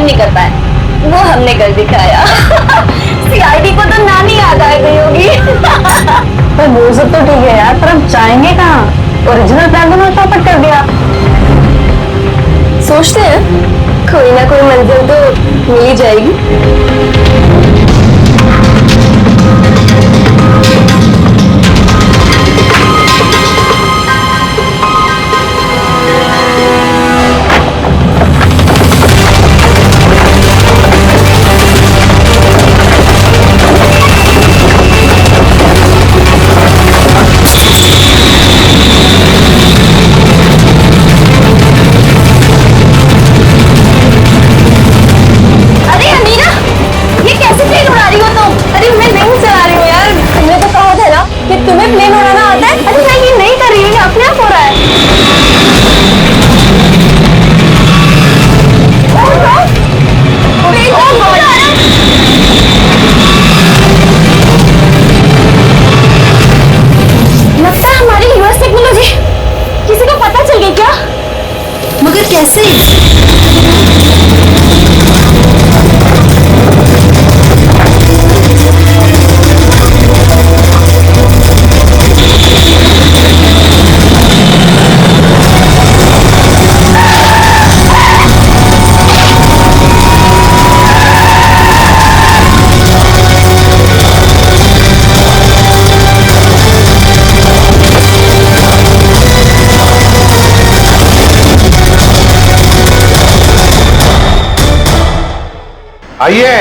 क्राइम नहीं कर पाए, वो हमने कर दिखाया। सीआईडी को तो नानी याद आ गई होगी। पर वो सब तो ठीक है यार, पर हम जाएंगे कहाँ? ओरिजिनल प्लान तो मैंने चौपट कर दिया। सोचते हैं कोई ना कोई मंजिल तो मिल ही जाएगी। अरे अमीरा, ये कैसे प्लेन उड़ा रही हो तुम? अरे मैं नहीं चला रही हूँ यार, तुमने तो कहा था ना कि तुम्हें प्लेन उड़ाना आता है। अरे मैं ये नहीं कर रही हूँ, ये अपने आप हो रहा है। लगता है हमारी यूएस टेक्नोलॉजी किसी को पता चल गई क्या? मगर कैसे? आइए।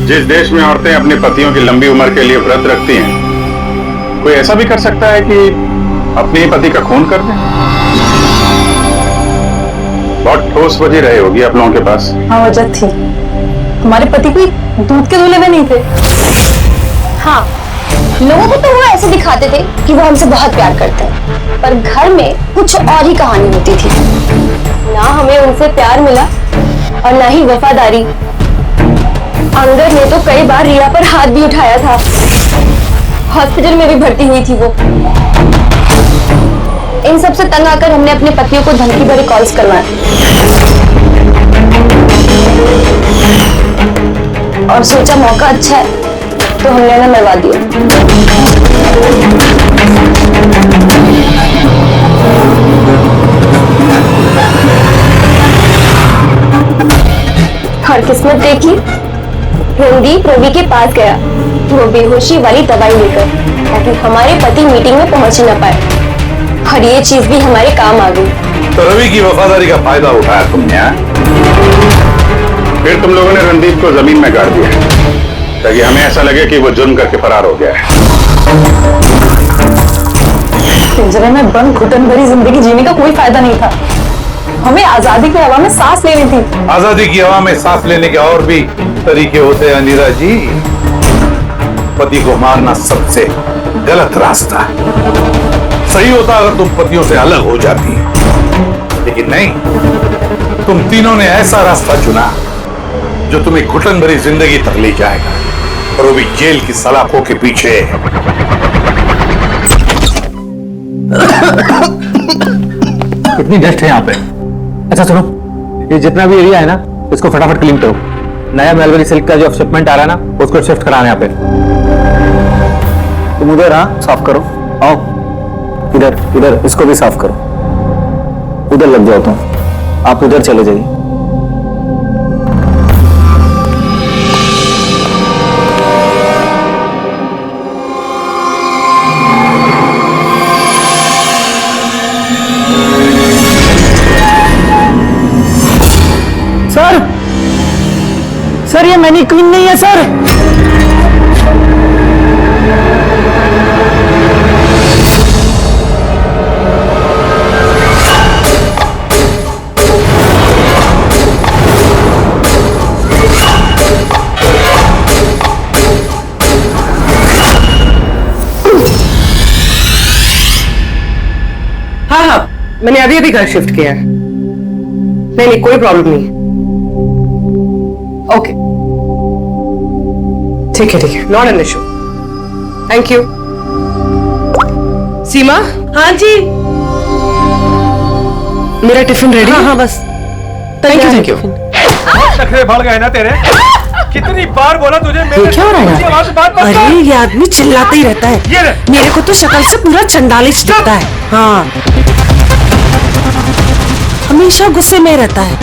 जिस देश में औरतें अपने पतियों की लंबी उम्र के लिए व्रत रखती हैं, कोई ऐसा भी कर सकता है कि अपने ही पति का खून कर दे? बहुत ठोस वजह रही होगी आप लोगों के पास। हाँ वजह थी, हमारे पति कोई दूध के दूल्हे में नहीं थे। हाँ, लोगों को तो वो ऐसे दिखाते थे कि वो हमसे बहुत प्यार करते हैं, पर घर में कुछ और ही कहानी होती थी। ना हमें उनसे प्यार मिला और ना ही वफादारी। अंगद ने तो कई बार रिया पर हाथ भी उठाया था, हॉस्पिटल में भी भर्ती हुई थी वो। इन सब से तंग आकर हमने अपने पतियों को धमकी भरी कॉल्स करवाए और सोचा मौका अच्छा है तो हमने उन्हें मरवा दिया। और किस्मत देखी, रणदीप रवि के पास गया वो बेहोशी वाली दवाई लेकर, ताकि हमारे पति मीटिंग में पहुंच न पाए। और ये चीज भी हमारे काम आ गई। तो रवि की वफादारी का फायदा उठाया तुमने? फिर तुम लोगों ने रणदीप को जमीन में गाड़ दिया ताकि हमें ऐसा लगे कि वो जुर्म करके फरार हो गया है। पिंजरे में बंद घुटन भरी जिंदगी जीने का कोई फायदा नहीं था। हमें आजादी की हवा में सांस लेनी थी। आजादी की हवा में सांस लेने के और भी तरीके होते हैं अनीरा जी। पति को मारना सबसे गलत रास्ता है। सही होता अगर तुम पतियों से अलग हो जाती, लेकिन नहीं, तुम तीनों ने ऐसा रास्ता चुना जो तुम्हें घुटन भरी जिंदगी तक ले जाएगा, और वो भी जेल की सलाखों के पीछे। कितनी डस्ट है यहाँ पे। अच्छा सुनो, ये जितना भी एरिया है ना, इसको फटाफट क्लीन करो। नया मेलबरी सिल्क का जो शिपमेंट आ रहा है ना, उसको शिफ्ट कराना यहाँ पे। तुम उधर हाँ साफ करो। आओ इधर, इधर इसको भी साफ करो। उधर लग जाओ तुम, आप उधर चले जाइए। सर, सर ये मैनीक्वीन नहीं है सर। हाँ हाँ, मैंने अभी अभी घर शिफ्ट किया है। नहीं, कोई प्रॉब्लम नहीं। ओके ठीक है, not an issue. Thank you. Seema. हाँ जी। मेरा टिफिन रेडी? हाँ बस। Thank you. नखरे बढ़ गए ना तेरे। कितनी बार बोला तुझे मेरे क्या हो रहा है? आवाज बात मत कर। अरे ये आदमी चिल्लाता ही रहता है। ये ले। मेरे को तो शक्ल से पूरा चंडालिश दिखता है। हाँ, हमेशा गुस्से में रहता है।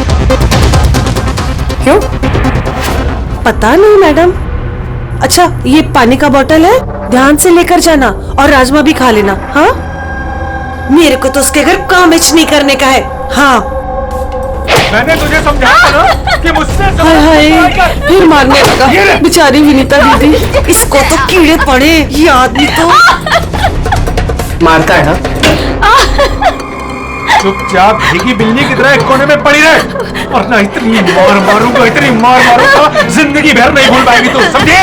क्यों? पता नहीं मैडम। अच्छा, ये पानी का बोतल है, ध्यान से लेकर जाना और राजमा भी खा लेना। हाँ, मेरे को तो उसके घर काम नहीं करने का है। हाँ, मैंने तुझे समझाया ना कि मुझसे हाय हाय, फिर मारने लगा। बेचारी विनीता दीदी, इसको तो कीड़े पड़े। ये आदमी तो मारता है ना। चुपचाप भीगी बिल्ली की तरह एक कोने में पड़ी रहे, वरना इतनी मार मारूंगा, इतनी मार मारूंगा, जिंदगी भर नहीं भूल पाएगी तू, समझे?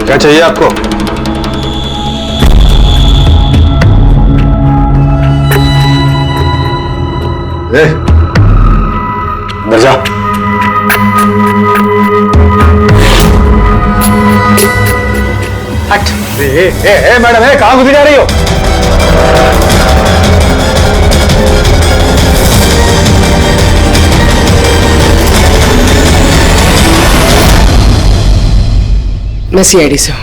क्या चाहिए आपको? अंदर जा। हट। मैडम, कहाँ घुसी जा रही हो? मैं सीआईडी से हूँ।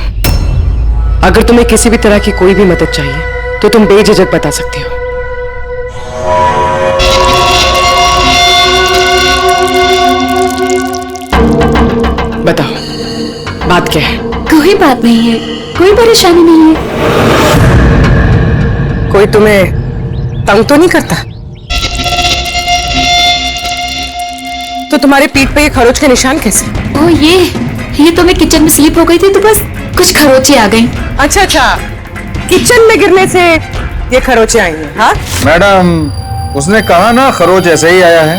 अगर तुम्हें किसी भी तरह की कोई भी मदद चाहिए तो तुम बेझिझक बता सकती हो। बताओ, बात क्या है? कोई बात नहीं है, कोई परेशानी नहीं है। कोई तुम्हें तंग तो नहीं करता? तो तुम्हारे पीठ पे ये खरोच के निशान कैसे? ओ ये तो मैं किचन में स्लिप हो गई थी तो बस कुछ खरोचे आ गई। अच्छा अच्छा, किचन में गिरने से ये खरोचे आई हैं? हाँ मैडम, उसने कहा ना खरोच ऐसे ही आया है।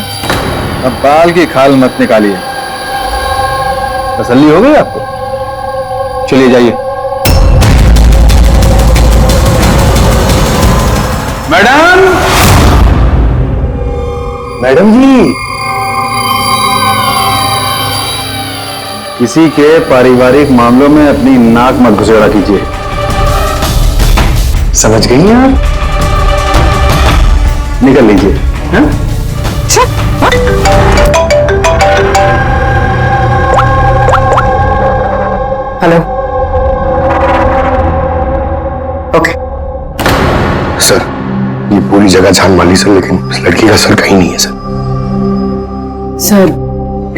अब बाल की खाल मत निकालिए। तसल्ली हो गई आपको? चलिए जाइए। मैडम, मैडम जी, किसी के पारिवारिक मामलों में अपनी नाक मत घुसेड़ा कीजिए। समझ गई हैं आप? निकल लीजिए। हाँ? हेलो। ओके सर, ये पूरी जगह छान मार ली सर, लेकिन इस लड़की का सर कहीं नहीं है सर। सर,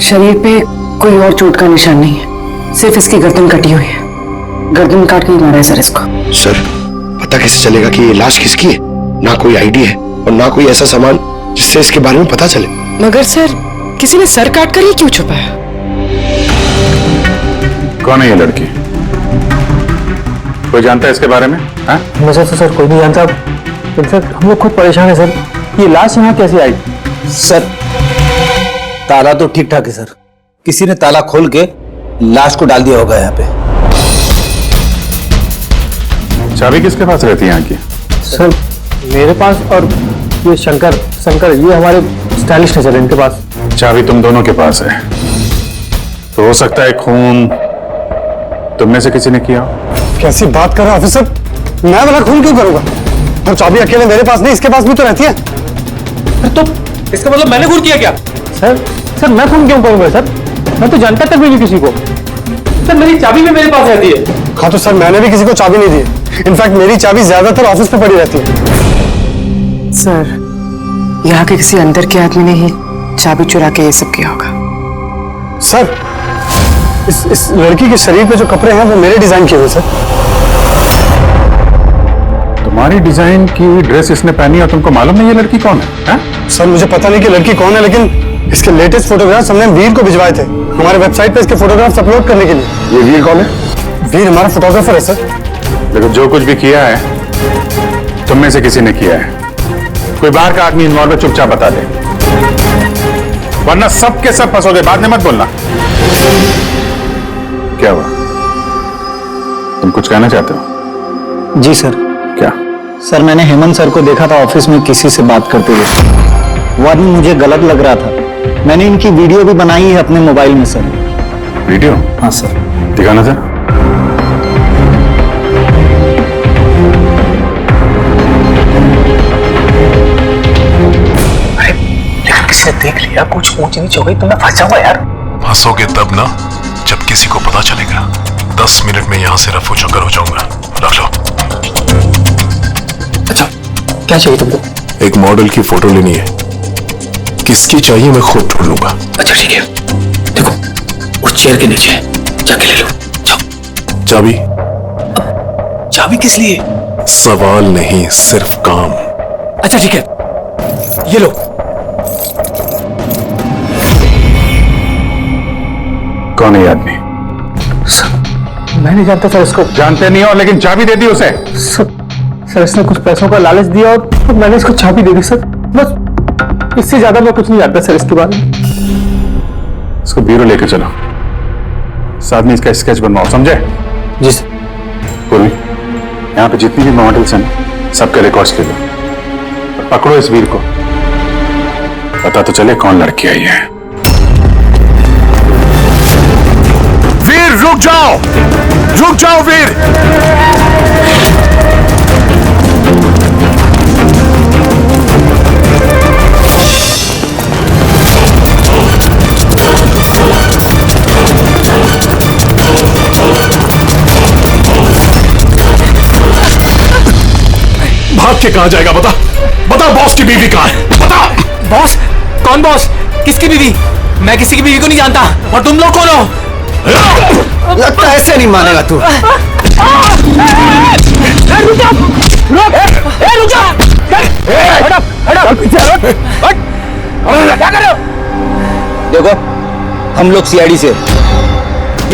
शरीर पे कोई और चोट का निशान नहीं है, सिर्फ इसकी गर्दन कटी हुई है। गर्दन काट के ही मारा है सर इसको। सर, पता कैसे चलेगा कि ये लाश किसकी है? ना कोई आईडी है और ना कोई ऐसा सामान जिससे इसके बारे में पता चले। मगर सर, किसी ने सर काट कर ही क्यों छुपाया? कौन है ये लड़की? कोई जानता है इसके बारे में? हाँ? मुझे तो सर कोई नहीं जानता। इनफैक्ट हम लोग खुद परेशान है सर, ये लाश यहाँ कैसे आई? सर, ताला तो ठीक ठाक है सर, किसी ने ताला खोल के लाश को डाल दिया होगा यहाँ पे। चाबी किसके पास रहती है यहाँ की? सर मेरे पास, और ये शंकर ये हमारे स्टाइलिस्ट है सर, इनके पास। चाबी तुम दोनों के पास है, तो हो सकता है खून तुम में से किसी ने किया हो। कैसी बात कर रहे हो ऑफिसर? मैं वाला खून क्यों करूंगा? और चाबी अकेले मेरे पास नहीं, इसके पास भी तो रहती है। तो इसका मतलब मैंने खून किया क्या? सर मैं खून क्यों करूंगा सर? मैं तो जानता तक भी नहीं किसी को। सर मेरी चाबी भी मेरे पास रहती है। हाँ तो सर, मैंने भी किसी को चाबी नहीं दी। इनफैक्ट मेरी चाबी ज्यादातर ऑफिस पे पड़ी रहती है। सर, यहाँ के किसी अंदर के आदमी ने ही चाबी चुरा के ये सब किया होगा। सर, इस लड़की के शरीर पे जो कपड़े हैं वो मेरे डिजाइन किए हुए सर। तुम्हारी डिजाइन की ड्रेस इसने पहनी और तुमको मालूम नहीं ये लड़की कौन है? सर मुझे पता नहीं कि लड़की कौन है, लेकिन इसके लेटेस्ट फोटोग्राफ्स हमने वीर को भिजवाए थे हमारे वेबसाइट पे इसके फोटोग्राफ्स अपलोड करने के लिए। ये वीर कौन है? वीर हमारा फोटोग्राफर है सर। लेकिन जो कुछ भी किया है तुम में से किसी ने किया है। कोई बाहर का आदमी इन्वॉल्व है, चुपचाप बता दे, वरना सब के सब फंसोगे। बाद में मत बोलना। क्या हुआ? तुम कुछ कहना चाहते हो? जी सर। क्या? सर मैंने हेमंत सर को देखा था ऑफिस में किसी से बात करते हुए। वो आदमी मुझे गलत लग रहा था। मैंने इनकी वीडियो भी बनाई है अपने मोबाइल में सर। वीडियो? हाँ सर। दिखाना सर। अरे लेकिन किसी ने देख लिया, कुछ ऊंच नीच हो गई तो मैं फंस जाऊंगा यार। फंसोगे तब ना जब किसी को पता चलेगा। 10 मिनट में यहाँ से रफू चक्कर हो जाऊंगा। रख लो। अच्छा क्या चाहिए तुमको? एक मॉडल की फोटो लेनी है। किसकी चाहिए मैं खुद ढूंढ लूंगा। अच्छा ठीक है, देखो उस चेयर के नीचे जाके ले लो। जाओ। चाबी? चाबी किस लिए? सवाल नहीं, सिर्फ काम। अच्छा ठीक है, ये लो। कौन है ये आदमी? मैं नहीं जानता सर इसको। जानते नहीं हो लेकिन चाबी दे दी उसे। सर इसने कुछ पैसों का लालच दिया और तो मैंने इसको चाबी दे दी सर। बस इससे ज्यादा मैं कुछ नहीं जानता सर इसके बारे में। इसको ब्यूरो लेकर चलो, साथ में इसका स्केच बनवाओ, समझे? जी सर। पूर्वी, यहाँ पे जितनी भी मॉडल्स हैं सबके रिकॉर्ड्स ले लो और पकड़ो इस वीर को। पता तो चले कौन लड़की आई है। वीर रुक जाओ, रुक जाओ वीर। भाग के कहां जाएगा? बता बता, बॉस की बीवी कहां है? बता। बॉस? कौन बॉस? किसकी बीवी? मैं किसी की बीवी को नहीं जानता। और तुम लोग कौन हो? लगता है ऐसे नहीं मानेगा तू। देखो हम लोग सीआईडी से,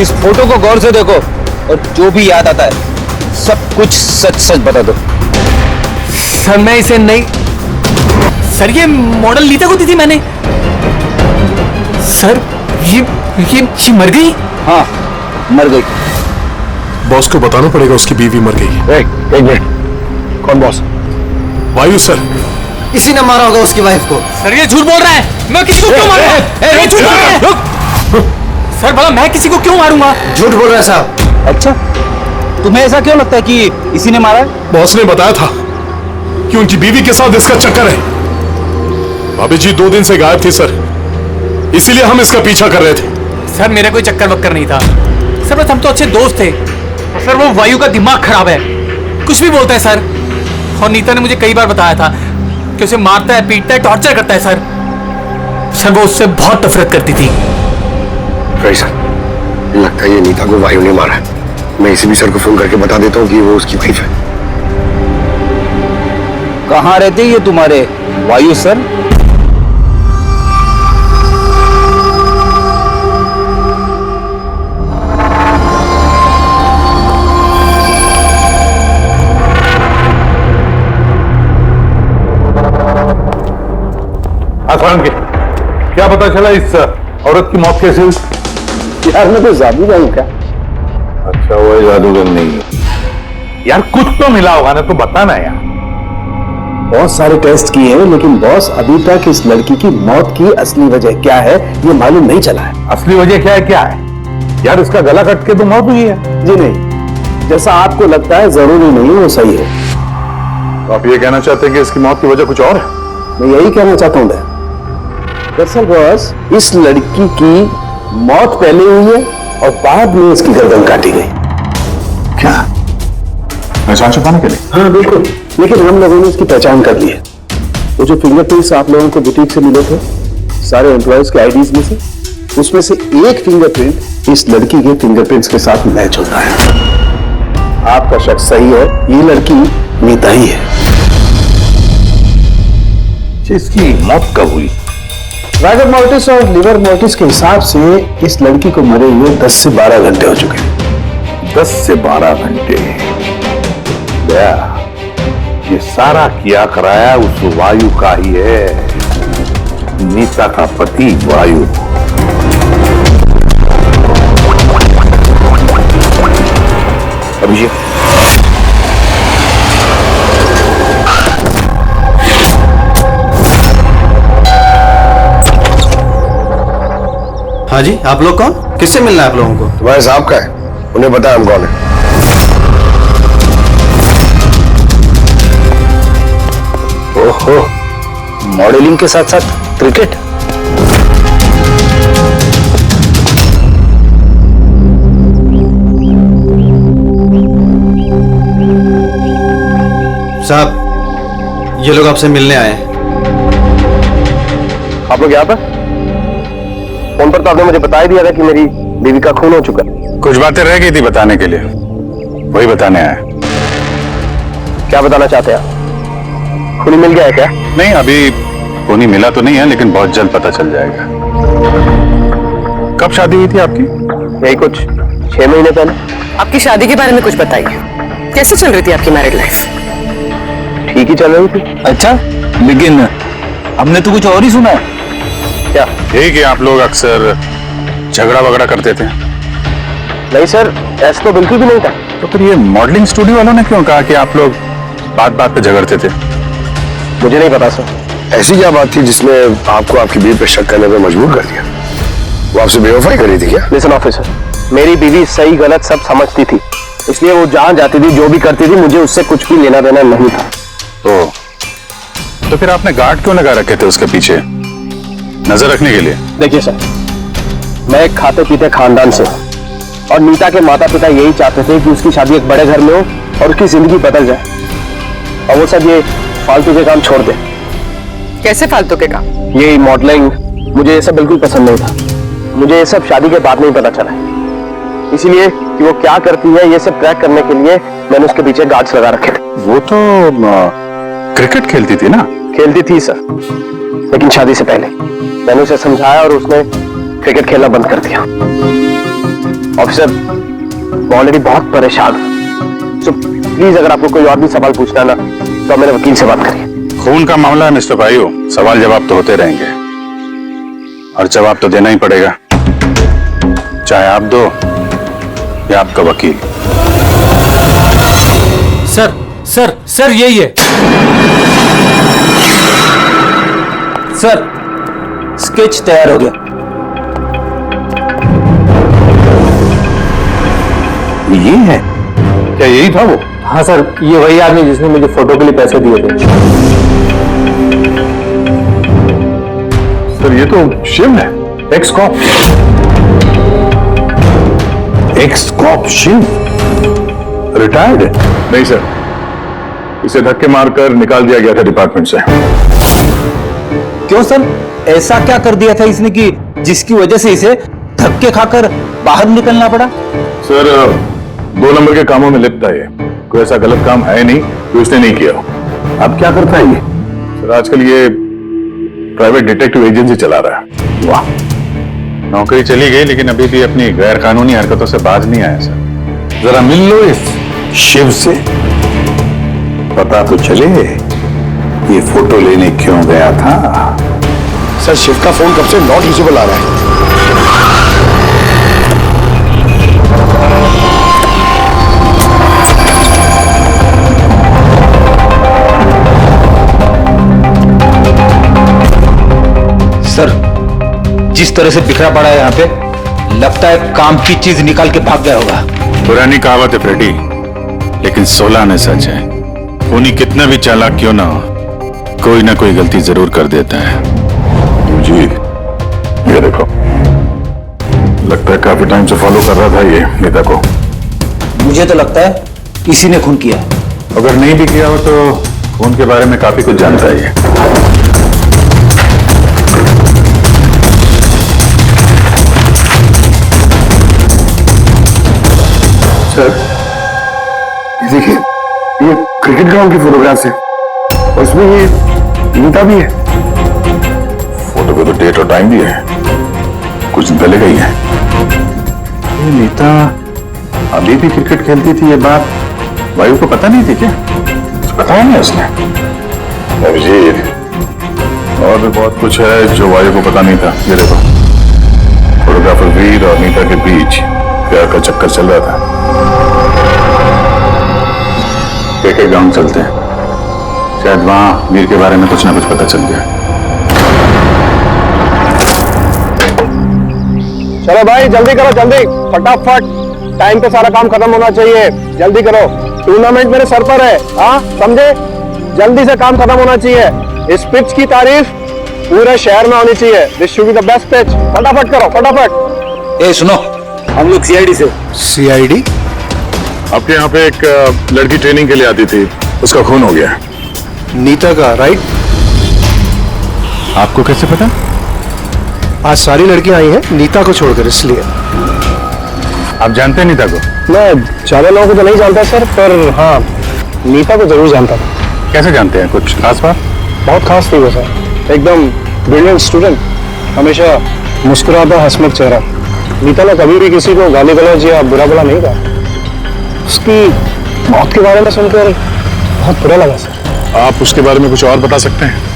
इस फोटो को गौर से देखो और जो भी याद आता है सब कुछ सच सच बता दो। सर मैं इसे नहीं। सर ये मॉडल लीता को दी थी मैंने। सर ये मर गई? हाँ मर गई। बॉस को बताना पड़ेगा उसकी बीवी मर गई। एक मिनट, कौन बॉस? वायु सर। इसी ने मारा होगा उसकी वाइफ को। सर ये झूठ बोल रहा है। मैं किसी को क्यों मारूंगा? ये झूठ बोल रहा है। सर भला मैं किसी को क्यों मारूंगा? झूठ बोल रहा है साहब। अच्छा तुम्हें ऐसा क्यों लगता है कि इसी ने मारा है? बॉस ने बताया था कि उनकी बीवी के साथ इसका चक्कर है। भाभी जी 2 दिन से गायब थी सर, इसीलिए हम इसका पीछा कर रहे थे। सर मेरा कोई चक्कर वक्कर नहीं था सर, बस हम तो अच्छे दोस्त थे। सर वो वायु का दिमाग खराब है, कुछ भी बोलता है सर। और नीता ने मुझे कई बार बताया था कि उसे मारता है, पीटता है, टॉर्चर करता है सर। सर वो उससे बहुत नफरत करती थी। सर लगता है ये नीता को वायु ने मारा है। मैं इसी भी सर को फोन करके बता देता हूँ कि वो उसकी वाइफ है। कहाँ रहते ये तुम्हारे वायु सर? आसान के क्या पता चला इस औरत की मौत कैसे हुई? यार मैं तो जादूगर हूँ क्या? अच्छा वो जादूगर नहीं है यार, कुछ तो मिला होगा ना, तो बताना यार। बहुत सारे टेस्ट किए हैं लेकिन बॉस अभी तक इस लड़की की मौत की असली वजह क्या है ये मालूम नहीं चला है। असली वजह क्या है यार? इसका गला कट के तो मौत हुई है। जी नहीं, जैसा आपको लगता है जरूरी नहीं वो सही है। तो आप ये कहना चाहते हैं कि इसकी मौत की वजह कुछ और है? मैं यही कहना चाहता हूँ। दरअसल बॉस इस लड़की की मौत पहले हुई है और बाद में इसकी गर्दन काटी गई। क्या? पहचान छुपाने के लिए? हाँ बिल्कुल, लेकिन हम लोगों ने इसकी पहचान कर ली है। वो जो फिंगरप्रिंट्स आप लोगों को बुटीक से मिले थे सारे एम्प्लॉयज के आईडीज में से, उसमें से एक फिंगरप्रिंट इस लड़की के फिंगरप्रिंट्स के साथ मैच होता है। आपका शक सही है, ये लड़की नीता ही है। इसकी मौत कब हुई? राइगर मोर्टिस और लिवर मोर्टिस के हिसाब से इस लड़की को मरे हुए 10 से 12 घंटे हो चुके हैं। 10 से 12 घंटे? ये सारा किया कराया उस वायु का ही है, नीता का पति वायु। अभिषेक हाँ जी, आप लोग कौन? किससे मिलना है आप लोगों को? तुम्हारे साहब का है, उन्हें पता है हम कौन है। ओहो, मॉडलिंग के साथ साथ क्रिकेट। साहब, ये लोग आपसे मिलने आए हैं। आप लोग यहाँ पर? फोन पर तो आपने मुझे बता ही दिया था कि मेरी बीवी का खून हो चुका। कुछ बातें रह गई थी बताने के लिए, वही बताने आया। क्या बताना चाहते हैं आप? खूनी मिल गया है क्या? नहीं, अभी खूनी मिला तो नहीं है, लेकिन बहुत जल्द पता चल जाएगा। कब शादी हुई थी आपकी? यही कुछ 6 महीने पहले। आपकी शादी के बारे में कुछ बताइए, कैसे चल रही थी आपकी मैरिड लाइफ? ठीक ही चल रही थी। अच्छा, लेकिन हमने तो कुछ और ही सुना है। क्या? यही कि आप लोग अक्सर झगड़ा वगड़ा करते थे। नहीं सर, ऐसा तो बिल्कुल भी नहीं था। तो फिर ये मॉडलिंग स्टूडियो वालों ने क्यों कहा कि आप लोग बात बात पे झगड़ते थे? मुझे नहीं पता सर। ऐसी क्या बात थी जिसने आपको आपकी बीवी पे शक करने पे मजबूर कर दिया? वो आपसे बेवफाई कर रही थी क्या? लिसन ऑफिसर, मेरी बीवी सही गलत सब समझती थी, इसलिए वो जहां जाती थी, जो भी करती थी, मुझे उससे कुछ भी लेना देना नहीं था। तो फिर आपने गार्ड क्यों लगा रखे थे उसके पीछे, नजर रखने के लिए? देखिए सर, मैं एक खाते पीते खानदान से, और नीता के माता पिता यही चाहते थे कि उसकी शादी एक बड़े घर में हो और उसकी जिंदगी बदल जाए, और वो सब ये फालतू के काम छोड़ दे। कैसे फालतू के काम? ये मॉडलिंग, मुझे ये सब बिल्कुल पसंद नहीं था। मुझे ये सब शादी के बाद नहीं पता चला, इसीलिए कि वो क्या करती है ये सब ट्रैक करने के लिए मैंने उसके पीछे गार्ड्स लगा रखे थे। वो तो क्रिकेट खेलती थी ना? खेलती थी सर, लेकिन शादी से पहले मैंने उसे समझाया और उसने क्रिकेट खेलना बंद कर दिया। ऑफिसर, मैं ऑलरेडी बहुत परेशान हूं, सो प्लीज अगर आपको कोई और भी सवाल पूछना ना, तो मेरे वकील से बात करिए। खून का मामला है मिस्टर भाइयों, सवाल जवाब तो होते रहेंगे, और जवाब तो देना ही पड़ेगा, चाहे आप दो या आपका वकील। सर सर सर, यही है सर, स्केच तैयार हो गया। ये है क्या यही था वो? हाँ सर, ये वही आदमी जिसने मुझे फोटो के लिए पैसे दिए थे। सर ये तो शिव है, ex cop. Ex cop Shiv retired है? नहीं सर, इसे धक्के मारकर निकाल दिया गया था डिपार्टमेंट से। क्यों सर, ऐसा क्या कर दिया था इसने कि जिसकी वजह से इसे धक्के खाकर बाहर निकलना पड़ा? सर 2 नंबर के कामों में लिप्त है ये, कोई ऐसा गलत काम है नहीं जो इसने नहीं किया। अब क्या करता है ये? सर आजकल ये प्राइवेट डिटेक्टिव एजेंसी चला रहा है। वाह, नौकरी चली गई, लेकिन अभी भी अपनी गैर कानूनी हरकतों से बाज नहीं आया सर। जरा मिल लो इस शिव से, पता तो चले ये फोटो लेने क्यों गया था। सर शिव का फोन कब से नॉट यूजेबल आ रहा है। सर, जिस तरह से बिखरा पड़ा है यहाँ पे, लगता है काम की चीज निकाल के भाग गया होगा। पुरानी कहावत है फ्रेडी, लेकिन 16 में सच है। खूनी कितना भी चालाक क्यों ना हो, कोई ना कोई गलती जरूर कर देता है। जी, ये देखो, लगता है काफी टाइम से फॉलो कर रहा था ये नेता को। मुझे तो लगता है इसी ने खून किया है। अगर नहीं भी किया हो तो खून के बारे में काफी कुछ जानता है ये। सर ये देखिए, ये क्रिकेट ग्राउंड की फोटोग्राफ है और इसमें ये नीता भी है। फोटो पे तो डेट और टाइम भी है, कुछ दिन पहले गई है। ये नीता अभी भी क्रिकेट खेलती थी, ये बात वायु को पता नहीं थी क्या? बताया नहीं उसने? अभिजीत, और भी बहुत कुछ है जो वायु को पता नहीं था। ये देखो, फोटोग्राफर वीर और नीता के बीच प्यार का चक्कर चल रहा था। क्रिकेट ग्राउंड चलते हैं, शायद वहां वीर के बारे में कुछ ना कुछ पता चल गया। चलो भाई जल्दी करो, जल्दी फटाफट, टाइम पे सारा काम खत्म होना चाहिए, जल्दी करो। टूर्नामेंट मेरे सर पर है, हाँ समझे? जल्दी से काम खत्म होना चाहिए। इस पिच की तारीफ पूरे शहर में होनी चाहिए। This should be the best pitch. फटाफट करो, फटाफट। ए सुनो, हम लोग सीआईडी से। सीआईडी? आपके यहाँ पे एक लड़की ट्रेनिंग के लिए आती थी, उसका खून हो गया। नीता का, राइट? आपको कैसे पता? आज सारी लड़कियां आई हैं नीता को छोड़कर, इसलिए। आप जानते हैं नीता को? मैं ज्यादा लोगों को तो नहीं जानता सर, पर हाँ नीता को जरूर जानता था। कैसे जानते हैं? कुछ खास बात? बहुत खास थी वो सर, एकदम ब्रिलियंट स्टूडेंट, हमेशा मुस्कुराता हंसमुख चेहरा। नीता ने कभी भी किसी को गाली गलौज या बुरा भला नहीं कहा। उसकी मौत के बारे में सुनकर बहुत बुरा लगा सर। आप उसके बारे में कुछ और बता सकते हैं?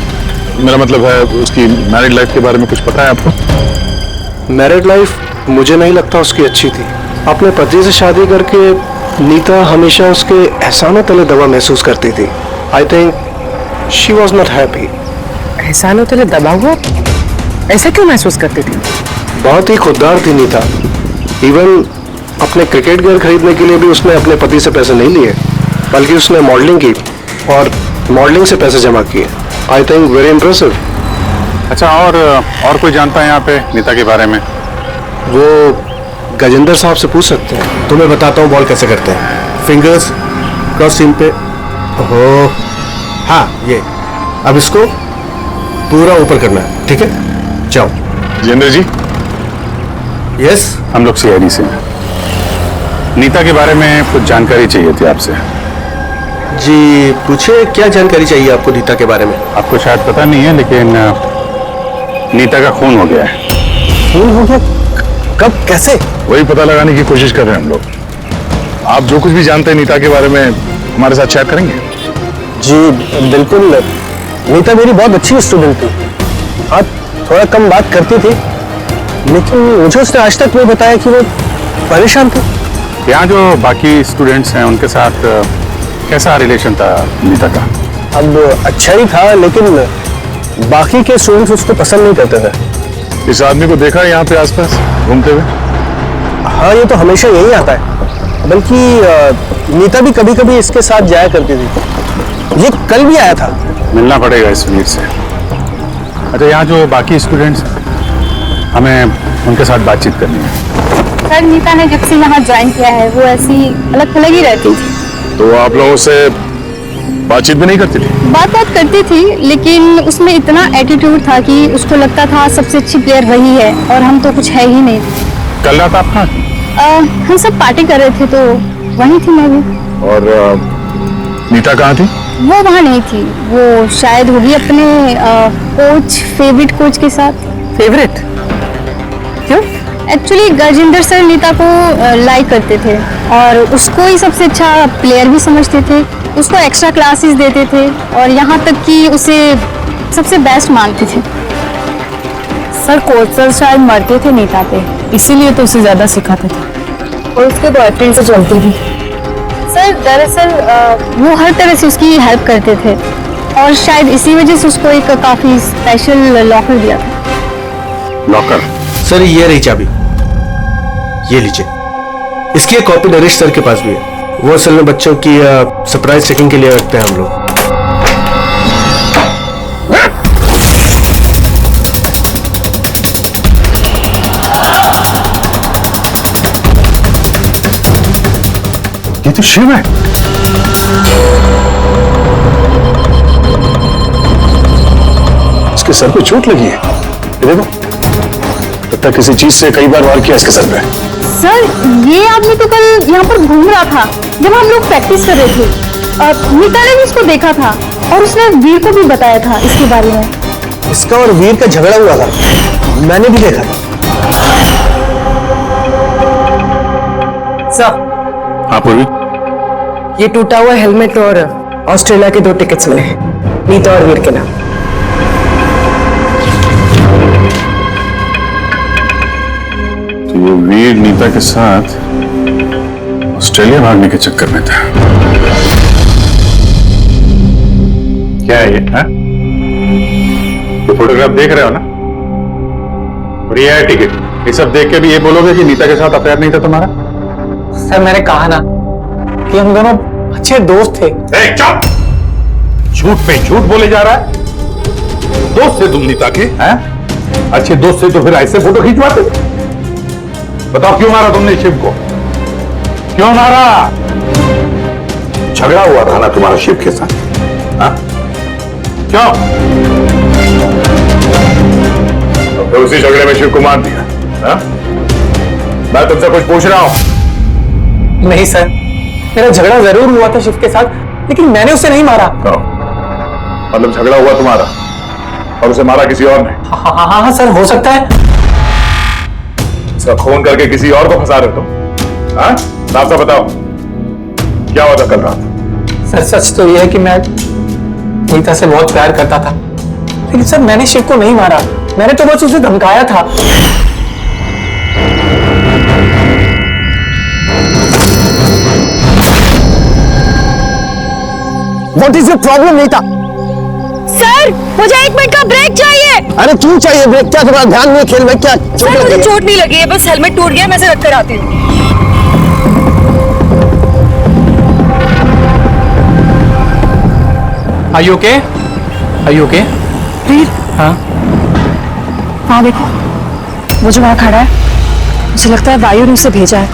मेरा मतलब है उसकी मैरिड लाइफ के बारे में कुछ पता है आपको? मैरिड लाइफ मुझे नहीं लगता उसकी अच्छी थी। अपने पति से शादी करके नीता हमेशा उसके एहसानों तले दबा महसूस करती थी। I think she was not happy. एहसानों तले दबा हुआ? ऐसा क्यों महसूस करती थी? बहुत ही खुददार थी नीता। इवन अपने क्रिकेट गियर खरीदने के लिए भी उसने अपने पति से पैसे नहीं लिए, बल्कि उसने मॉडलिंग की और मॉडलिंग से पैसे जमा किए। I think very impressive. अच्छा, और कोई जानता है यहाँ पे नीता के बारे में? वो गजेंद्र साहब से पूछ सकते हैं। तुम्हें बताता हूँ बॉल कैसे करते हैं। फिंगर्स क्रॉस सीम पे, हो हाँ ये, अब इसको पूरा ऊपर करना है, ठीक है? जाओ। जितेंद्र जी। यस, हम लोग सीआईडी से हैं। नीता के बारे में कुछ जानकारी चाहिए थी आपसे। जी पूछिए, क्या जानकारी चाहिए आपको नीता के बारे में? आपको शायद पता नहीं है, लेकिन नीता का खून हो गया है। खून हो गया? कब, कैसे? वही पता लगाने की कोशिश कर रहे हैं हम लोग। आप जो कुछ भी जानते हैं नीता के बारे में हमारे साथ शेयर करेंगे? जी बिल्कुल। नीता मेरी बहुत अच्छी स्टूडेंट थी। हाँ, थोड़ा कम बात करती थी, लेकिन मुझे उसने आज तक नहीं बताया कि वो परेशान थी। यहाँ जो बाकी स्टूडेंट्स हैं उनके साथ कैसा रिलेशन था नीता का? अब अच्छा ही था, लेकिन बाकी के स्टूडेंट्स उसको पसंद नहीं करते थे। इस आदमी को देखा है यहाँ पे आसपास घूमते हुए? हाँ, ये तो हमेशा यही आता है। बल्कि नीता भी कभी कभी इसके साथ जाया करती थी। ये कल भी आया था। मिलना पड़ेगा इस वीर से। अच्छा, यहाँ जो बाकी स्टूडेंट्स, हमें उनके साथ बातचीत करनी है। सर, नीता ने जब से यहाँ ज्वाइन किया है वो ऐसी अलग थलग ही रहती थी। तो आप लोगों से बातचीत भी नहीं करती थी? बात करती थी, लेकिन उसमें इतना एटीट्यूड था कि उसको लगता था सबसे अच्छी प्लेयर वही है और हम तो कुछ है ही नहीं। कल रात आप कहाँ थी? हम सब पार्टी कर रहे थे तो वहीं थी मैं भी। और नीता कहाँ थी? वो वहाँ नहीं थी, वो शायद होगी अपने कोच, फेवरेट कोच के साथ। फेवरेट? क्यों? एक्चुअली गजेंद्र सर नीता को लाइक करते थे और उसको ही सबसे अच्छा प्लेयर भी समझते थे। उसको एक्स्ट्रा क्लासेस देते थे और यहाँ तक कि उसे सबसे बेस्ट मानते थे। सर, कोच सर शायद मरते थे नीता पे, इसीलिए तो उसे ज्यादा सिखाते थे और उसके बॉयफ्रेंड से चलती थी। सर, दरअसल वो हर तरह से उसकी हेल्प करते थे और शायद इसी वजह से उसको एक काफी स्पेशल लॉकर दिया था। लॉकर? सर, ये रही चाबी, ये लीजिए। इसकी एक कॉपी नरेश सर के पास भी है। वो असल में बच्चों की सरप्राइज चेकिंग के लिए रखते हैं हम लोग। ये तो शिव है। इसके सर पे चोट लगी है, ये देखो। लगता है किसी चीज से कई बार वार किया इसके सर पे। सर, ये आदमी तो कल यहाँ पर घूम रहा था जब हम लोग प्रैक्टिस कर रहे थे। नीता ने भी इसको देखा था और उसने वीर को भी बताया था इसके बारे में। इसका और वीर का झगड़ा हुआ था, मैंने भी देखा था। सर, हाँ पूर्वी। ये टूटा हुआ हेलमेट और ऑस्ट्रेलिया के 2 टिकट्स मिले हैं, नीता और वीर के नाम। तो ये वीर नीता के साथ ऑस्ट्रेलिया भागने के चक्कर में था। क्या है ये? ये फोटोग्राफ देख रहे हो ना? और ये है टिकट। ये सब देख के भी ये बोलोगे कि नीता के साथ अफेयर नहीं था तुम्हारा? सर मैंने कहा ना कि हम दोनों अच्छे दोस्त थे। चुप! झूठ पे झूठ बोले जा रहा है। दोस्त थे तुम नीता के? हैं? अच्छे दोस्त थे तो फिर ऐसे फोटो खींचवाते? बताओ क्यों मारा तुमने शिव को? क्यों मारा? झगड़ा हुआ था ना तुम्हारा शिव के साथ? हाँ? क्यों? तो उसी झगड़े में शिव को मार दिया? हाँ? मैं तुमसे कुछ पूछ रहा हूं। नहीं सर, मेरा झगड़ा जरूर हुआ था शिव के साथ, लेकिन मैंने उसे नहीं मारा। मतलब झगड़ा हुआ तुम्हारा और उसे मारा किसी और ने? हाँ सर, हो सकता है। इसका खून करके किसी और को फंसा रहे हो तुम? हाँ? साफ साफ बताओ, क्या हुआ था कल रात? सर सच तो यह है कि मैं नीता से बहुत प्यार करता था, लेकिन सर मैंने शिव को नहीं मारा, मैंने तो बस उसे धमकाया था। What is your problem, Nita? Sir मुझे 1 मिनट का ब्रेक चाहिए। अरे क्यों चाहिए ब्रेक? क्या तुम्हारा ध्यान नहीं खेल में? क्या सर मुझे चोट नहीं लगी है, बस हेलमेट टूट गया, मैं इसे रख कर आती हूँ। Are you okay? Are you okay? वीर, हाँ हाँ देखो, वो जो वहाँ खड़ा है, मुझे लगता है वायु ने उसे भेजा है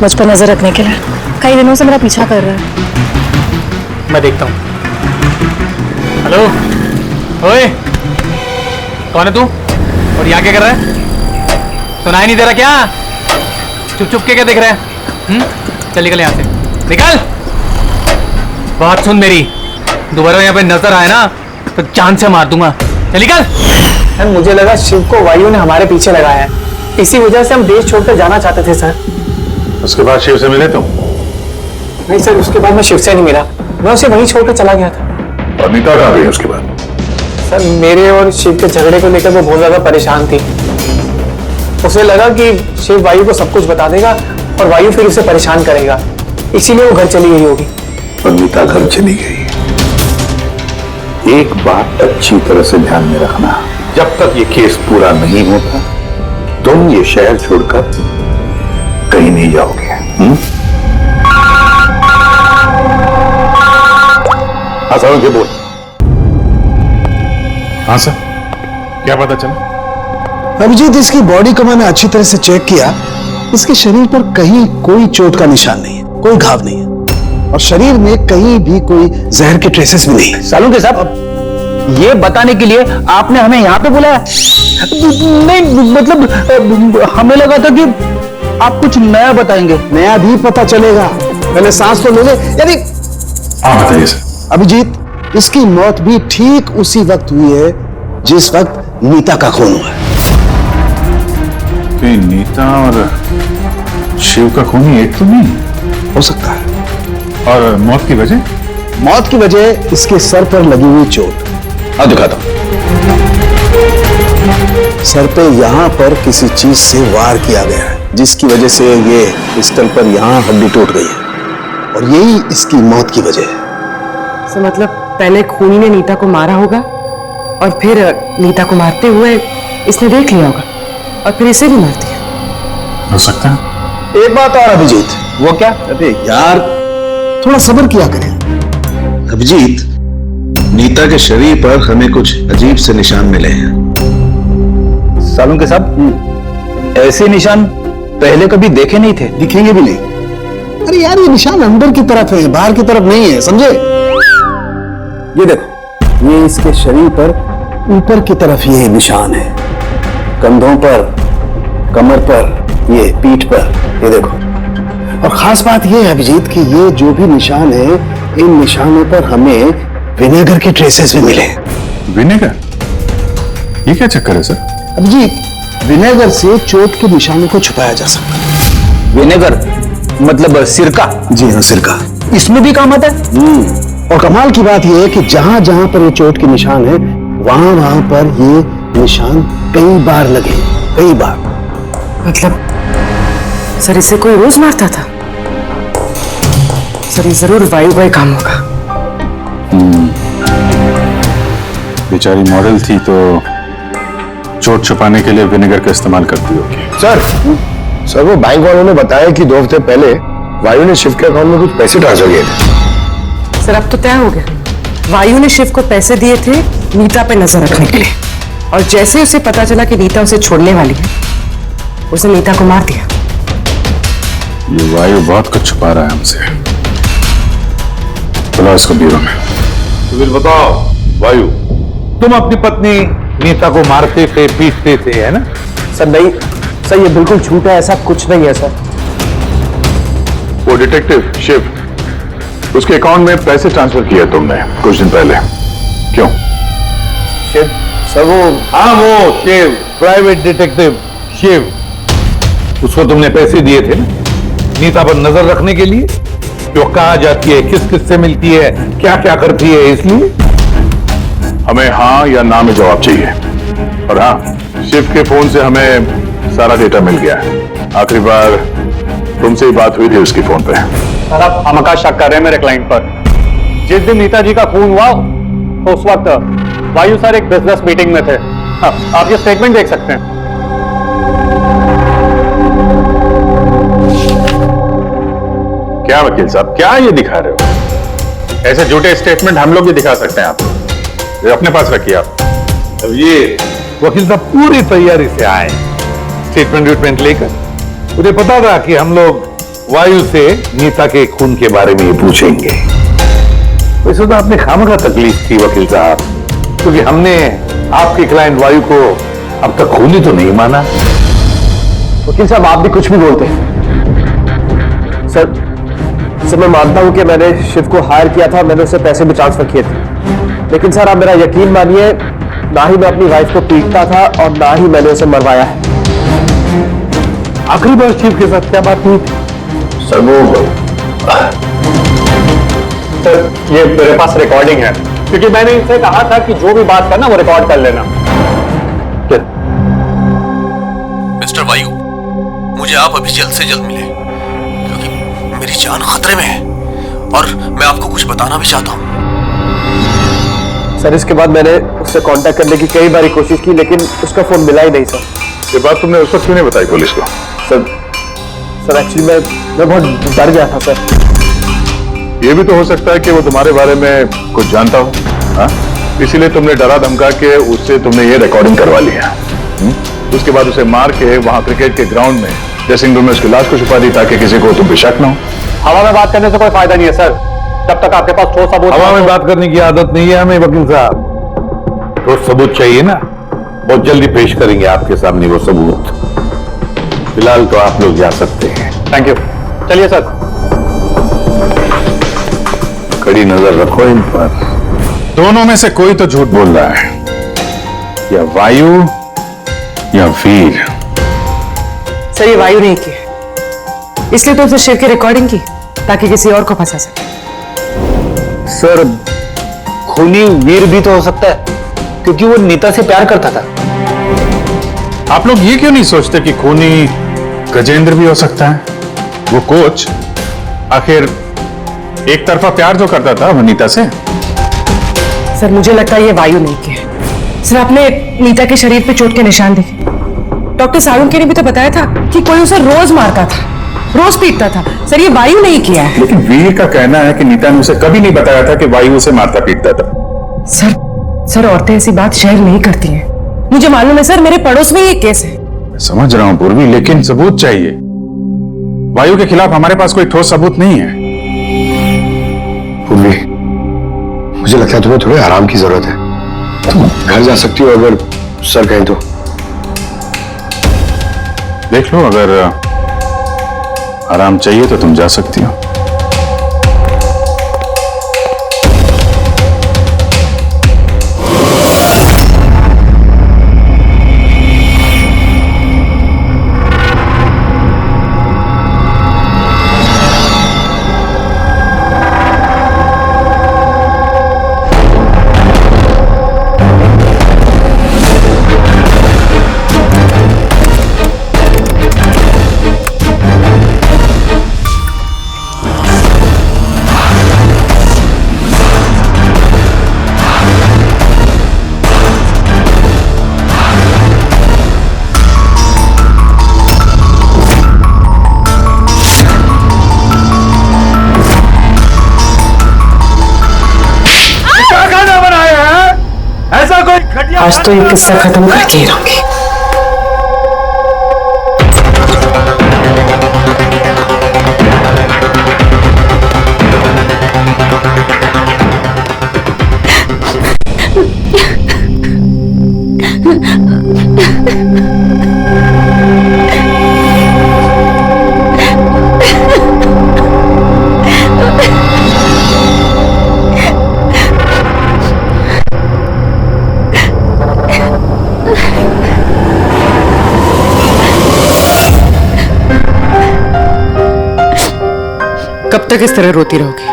मुझ पर नजर रखने के लिए। कई दिनों से मेरा पीछा कर रहा है। मैं देखता हूँ। हेलो, ओए, कौन है तू? और यहाँ क्या कर रहा है? सुनाई नहीं दे रहा क्या? चुप चुप के क्या देख रहा है? चल निकल यहाँ से, निकल। बात सुन मेरी, दोबारा यहाँ पे नजर आए ना तो जान से मार दूंगा। चल निकल। सर मुझे लगा शिव को वायु ने हमारे पीछे लगाया है, इसी वजह से हम देश छोड़कर जाना चाहते थे सर। उसके बाद शिव से मिले तुम? नहीं सर, उसके बाद मैं शिव से नहीं मिला, मैं उसे वहीं छोड़कर चला गया था। और नीता कहाँ गई उसके बाद? सर मेरे और शिव के झगड़े को लेकर वो बहुत ज्यादा परेशान थी। उसे लगा कि शिव वायु को सब कुछ बता देगा और वायु फिर उसे परेशान करेगा, इसीलिए वो घर चली गई होगी। और नीता घर चली गई। एक बात अच्छी तरह से ध्यान में रखना, जब तक ये केस पूरा नहीं होता तुम ये शहर छोड़कर कहीं नहीं जाओगे। हाँ सर, ये बोल। हाँ सर, क्या पता चला? अभिजीत, इसकी बॉडी को मैंने अच्छी तरह से चेक किया। इसके शरीर पर कहीं कोई चोट का निशान नहीं है, कोई घाव नहीं है, और शरीर में कहीं भी कोई जहर के ट्रेसेस भी नहीं है। सालुंके साहब, ये बताने के लिए आपने हमें यहाँ पे बुलाया? नहीं मतलब हमें लगा था कि आप कुछ नया बताएंगे। नया भी पता चलेगा, पहले सांस तो ले ले। यानी हाँ बताइए सर। अभिजीत, इसकी मौत भी ठीक उसी वक्त हुई है जिस वक्त नीता का खून हुआ है। तो नीता और शिव का खून एक तो नहीं हो सकता है। और मौत की वजह? मौत की वजह इसके सर पर लगी हुई चोट। हाँ दिखाता हूं। सर पे यहाँ पर किसी चीज से वार किया गया है, जिसकी वजह से ये पिस्टल पर यहाँ हड्डी टूट गई है, और यही इसकी मौत की वजह है। तो मतलब पहले खूनी ने नीता को मारा होगा और फिर नीता को मारते हुए इसने देख लिया होगा और फिर इसे भी मार दिया। हो सकता है। एक बात और अभिजीत। वो क्या? अरे यार, थोड़ा सब्र किया करें। अभिजीत, नीता के शरीर पर हमें कुछ अजीब से निशान मिले हैं। सालुंके साहब, ऐसे निशान पहले कभी देखे नहीं थे। दिखेंगे भी नहीं। अरे यार, ये निशान अंदर की तरफ है, बाहर की तरफ नहीं है, समझे? ये देखो, ये इसके शरीर पर ऊपर की तरफ ये निशान है, कंधों पर, कमर पर, ये पीठ पर, ये देखो। और खास बात ये है अभिजीत कि ये जो भी निशान है, इन निशानों पर हमें विनेगर के ट्रेसेस भी मिले। विनेगर? ये क्या चक्कर है सर? अभिजीत, विनेगर से चोट के निशानों को छुपाया जा सकता है। विनेगर मतलब सिरका? जी हाँ, सिरका इसमें भी काम आता है। और कमाल की बात यह है कि जहां जहां पर ये चोट के निशान है, वहां वहां पर ये निशान कई बार लगे, कई बार। मतलब सर इसे कोई रोज मारता था? सर ये जरूर वायु का काम होगा। बेचारी मॉडल थी तो चोट छुपाने के लिए विनेगर का इस्तेमाल करती होगी। सर वो बैंक वालों ने बताया कि 2 हफ्ते पहले वायु ने शिव के अकाउंट में कुछ पैसे ट्रांसफर किए थे। सर अब तो तय हो गया, वायु ने शिव को पैसे दिए थे नीता पे नजर रखने के लिए, और जैसे उसे पता चला कि नीता उसे छोड़ने वाली है, उसने नीता को मार दिया। ये वायु बहुत कुछ छुपा रहा है हमसे। बुलाओ इसको ब्यूरो में। तो फिर बताओ वायु, तुम अपनी पत्नी नीता को मारते थे, पीटते थे, है ना? सर नहीं सर, ये बिल्कुल झूठ है, ऐसा कुछ नहीं है सर। वो डिटेक्टिव शिव, उसके अकाउंट में पैसे ट्रांसफर किए तुमने कुछ दिन पहले, क्यों? शिव सर वो शिव, प्राइवेट डिटेक्टिव शिव, उसको तुमने पैसे दिए थे ना नीता पर नजर रखने के लिए, कि वो कहां जाती है, किस किस से मिलती है, क्या क्या करती है, इसलिए हमें हाँ या ना में जवाब चाहिए। और हाँ, शिव के फोन से हमें सारा डेटा मिल गया है। आखिरी बार तुमसे ही बात हुई थी उसकी फोन पे। सर आप हमका शक कर रहे हैं मेरे क्लाइंट पर। जिस दिन नीता जी का खून हुआ तो उस वक्त वायु सर एक बिजनेस मीटिंग में थे। हाँ, आप ये स्टेटमेंट देख सकते हैं। क्या वकील साहब, क्या ये दिखा रहे हो? ऐसे झूठे स्टेटमेंट हम लोग भी दिखा सकते हैं आपको, ये अपने पास रखिए आप। अब ये वकील साहब पूरी तैयारी से आए स्टेटमेंट लेकर। मुझे पता था कि हम लोग वायु से नीता के खून के बारे में ही पूछेंगे। वैसे तो आपने खामखा तकलीफ की वकील साहब, क्योंकि हमने आपके क्लाइंट वायु को अब तक खूनी तो नहीं माना। वकील साहब आप भी कुछ भी बोलते हैं। सर मैं मानता हूं कि मैंने शिव को हायर किया था, मैंने उसे पैसे भी ट्रांसफर किए थे, लेकिन सर आप मेरा यकीन मानिए, ना ही मैं अपनी वाइफ को पीटता था और ना ही मैंने उसे मरवाया है। आखिरी बार शिव के साथ क्या बात हुई थी? सर ये मेरे पास रिकॉर्डिंग है, क्योंकि मैंने इनसे कहा था कि जो भी बात करना वो रिकॉर्ड कर लेना। मिस्टर वायु, मुझे आप अभी जल्द से जल्द मिले, क्योंकि मेरी जान खतरे में है और मैं आपको कुछ बताना भी चाहता हूं। सर इसके बाद मैंने उससे कांटेक्ट करने की कई बार कोशिश की, लेकिन उसका फोन मिला ही नहीं सर। ये बात तुमने उस वक्त क्यों नहीं बताई पुलिस को? सर एक्चुअली मैं बहुत डर गया था सर। ये भी तो हो सकता है कि वो तुम्हारे बारे में कुछ जानता हो, हाँ? इसीलिए तुमने डरा धमका के उससे तुमने ये रिकॉर्डिंग करवा लिया। उसके बाद उसे मार के वहां क्रिकेट के ग्राउंड में ड्रेसिंग रूम में उसकी लाश को छुपा दी, ताकि किसी को तुम पे शक ना हो। हवा में बात करने से कोई फायदा नहीं है सर, जब तक आपके पास ठोस सबूत। हवा में बात करने की आदत नहीं है हमें वकील साहब, ठोस सबूत चाहिए ना, बहुत जल्दी पेश करेंगे आपके सामने वो सबूत। फिलहाल तो आप लोग जा सकते हैं। थैंक यू, चलिए सर। कड़ी नजर रखो इन पर। दोनों में से कोई तो झूठ बोल रहा है, या वायु या वीर। सर ये वायु नहीं किया, इसलिए तो उसने शिव की रिकॉर्डिंग की ताकि किसी और को फंसा सके। सर खूनी वीर भी तो हो सकता है, क्योंकि वो नीता से प्यार करता था। आप लोग ये क्यों नहीं सोचते कि खूनी गजेंद्र भी हो सकता है? वो कोच आखिर एक तरफा प्यार जो करता था वो नीता से। सर मुझे लगता है ये वायु नहीं किया। सर आपने नीता के शरीर पे चोट के निशान देखे, डॉक्टर साळुंखे ने भी तो बताया था कि कोई उसे रोज मारता था, रोज पीटता था। सर ये वायु नहीं किया है। लेकिन वीर का कहना है कि नीता ने उसे कभी नहीं बताया था कि वायु उसे मारता पीटता था। सर औरतें ऐसी बात शेयर नहीं करती हैं। मुझे मालूम है सर, मेरे पड़ोस में ये केस है। मैं समझ रहा हूं पूर्वी, लेकिन सबूत चाहिए। वायु के खिलाफ हमारे पास कोई ठोस सबूत नहीं है। पूर्वी, मुझे लगता है तुम्हें थोड़े आराम की जरूरत है। तुम घर जा सकती हो अगर सर कहें तो। देख लो, अगर आराम चाहिए तो तुम जा सकती हो। आज तो ये किस्सा खत्म करके ही रहूंगी। कब तक इस तरह रोती रहोगी?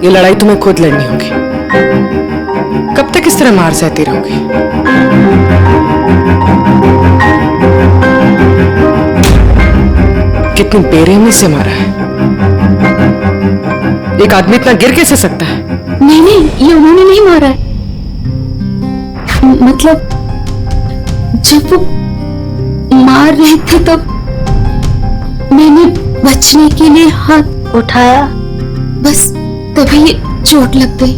ये लड़ाई तुम्हें खुद लड़नी होगी। कब तक इस तरह मार सहती रहोगी? कितनी बेरहमी से मारा है। एक आदमी इतना गिर कैसे सकता है? नहीं नहीं, ये उन्होंने नहीं मारा है। मतलब जब वो मार रहे थे तब मैंने बचने के लिए हाथ उठाया, बस तभी ये चोट लग गई।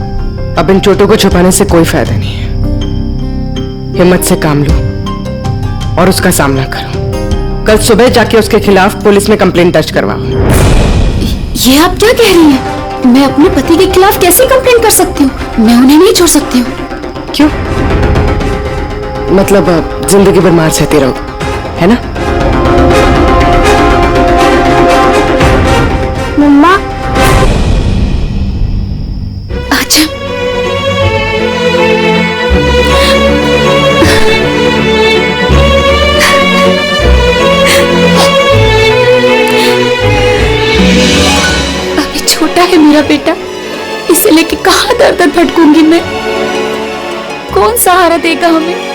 अब इन चोटों को छुपाने से कोई फायदा नहीं है। हिम्मत से काम लो और उसका सामना करो। कल सुबह जाके उसके खिलाफ पुलिस में कंप्लेंट दर्ज करवाओ। ये आप क्या कह रही हैं? मैं अपने पति के खिलाफ कैसे कंप्लेंट कर सकती हूँ? मैं उन्हें नहीं छोड़ सकती हूँ। क्यों? मतलब जिंदगी भर मार सहती रहो, है ना? मम्मा अच्छा, अभी छोटा है मेरा बेटा, इसे लेके कहाँ दर दर भटकूंगी मैं? कौन सहारा देगा हमें?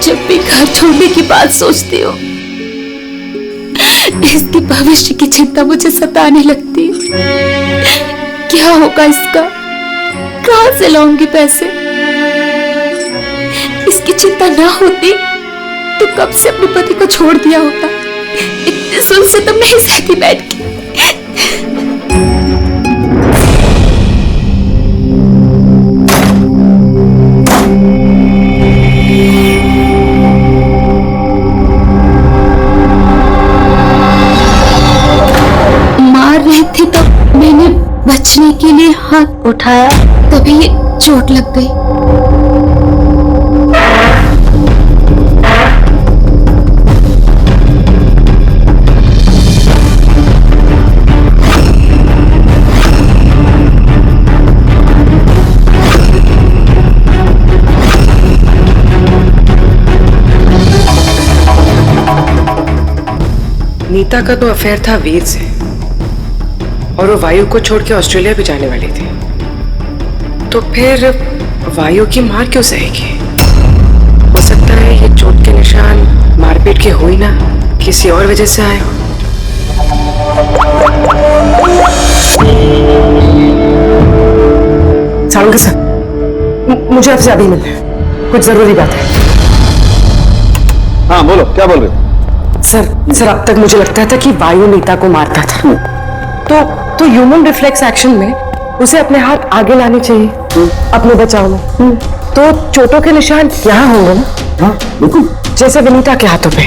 जब भी घर छोड़ने की बात सोचती हूँ, इसके भविष्य की चिंता मुझे सताने लगती है। क्या होगा इसका? कहाँ से लाऊंगी पैसे? इसकी चिंता ना होती तो कब से अपने पति को छोड़ दिया होता। इतने सुन से तुम नहीं सहती बैठ के। थी तब मैंने बचने के लिए हाथ उठाया, तभी ये चोट लग गई। नीता का तो अफेयर था वीर से, और वो वायु को छोड़ के ऑस्ट्रेलिया भी जाने वाली थी। तो फिर वायु की मार क्यों सहेगी? हो सकता है ये चोट के निशान मारपीट के हो ही ना, किसी और वजह से आए हो। सावंकर सर, मुझे आपसे अभी मिलना है, कुछ जरूरी बात है। हाँ बोलो, क्या बोल रहे हो? सर अब तक मुझे लगता था कि वायु नीता को मारता था, तो ह्यूमन रिफ्लेक्स एक्शन में उसे अपने हाथ आगे लाने चाहिए अपने बचाव में। तो चोटों के निशान यहाँ होंगे ना? हाँ बिल्कुल, जैसे विनीता के हाथों पे।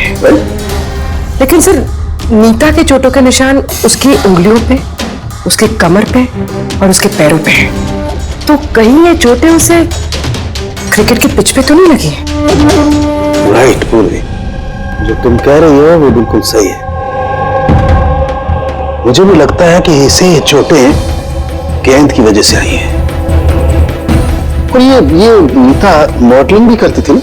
लेकिन सर नीता के चोटों के निशान उसकी उंगलियों पे, उसकी कमर पे और उसके पैरों पे हैं। तो कहीं ये चोटें उसे क्रिकेट की पिच पे तो नहीं लगी? राइट पूर्वी, जो तुम कह रही हो वो बिल्कुल सही है। मुझे भी लगता है कि इसे ये चोटें गेंद की वजह से आई हैं। और ये नीता मॉडलिंग भी करती थी ना,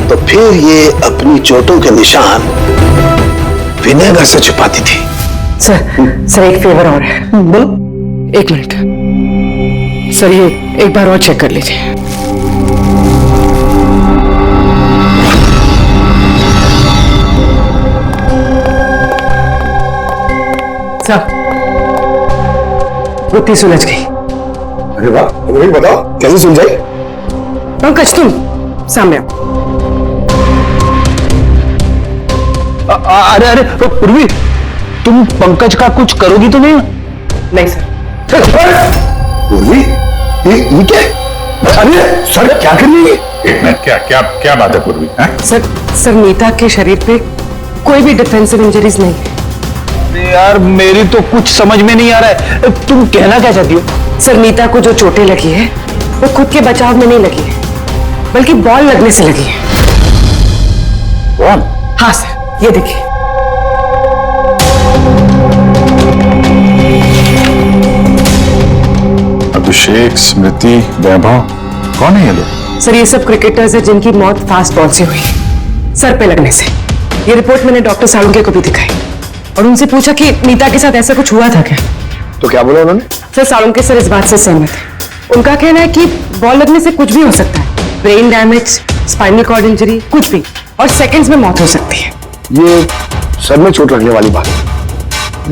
तो फिर ये अपनी चोटों के निशान विनेगर से छुपाती थी। सर एक फेवर और है। बोलो। एक मिनट सर, ये एक बार और चेक कर लीजिए। सर गुत्थी सुलझ गई। अरे वाह, वही बताओ कैसे सुलझाई? पंकज तुम सामने आओ। अरे अरे पूर्वी, तुम पंकज का कुछ करोगी तो नहीं? नहीं सर। पूर्वी, ये क्या? अरे सर क्या कर रही है? एक मिनट, क्या क्या क्या बात है पूर्वी? सर नीता के शरीर पे कोई भी डिफेंसिव इंजरीज नहीं है। यार मेरी तो कुछ समझ में नहीं आ रहा है, तुम कहना क्या चाहती हो? सर नीता को जो चोटें लगी है वो खुद के बचाव में नहीं लगी है, बल्कि बॉल लगने से लगी है। बॉल? हाँ सर, ये देखिए। अभिषेक, स्मृति, वैभव, कौन है ये लोग? सर ये सब क्रिकेटर्स हैं जिनकी मौत फास्ट बॉल से हुई, सर पे लगने से। ये रिपोर्ट मैंने डॉक्टर सालुंके को भी दिखाई और उनसे पूछा कि नीता के साथ ऐसा कुछ हुआ था क्या। तो क्या बोला उन्होंने? सर सालुंके सर इस बात से सहमत है। उनका कहना है कि बॉल लगने से कुछ भी हो सकता है, brain damage, spinal cord injury, कुछ भी, और सेकंड्स में मौत हो सकती है। ये सर में चोट लगने वाली बात है,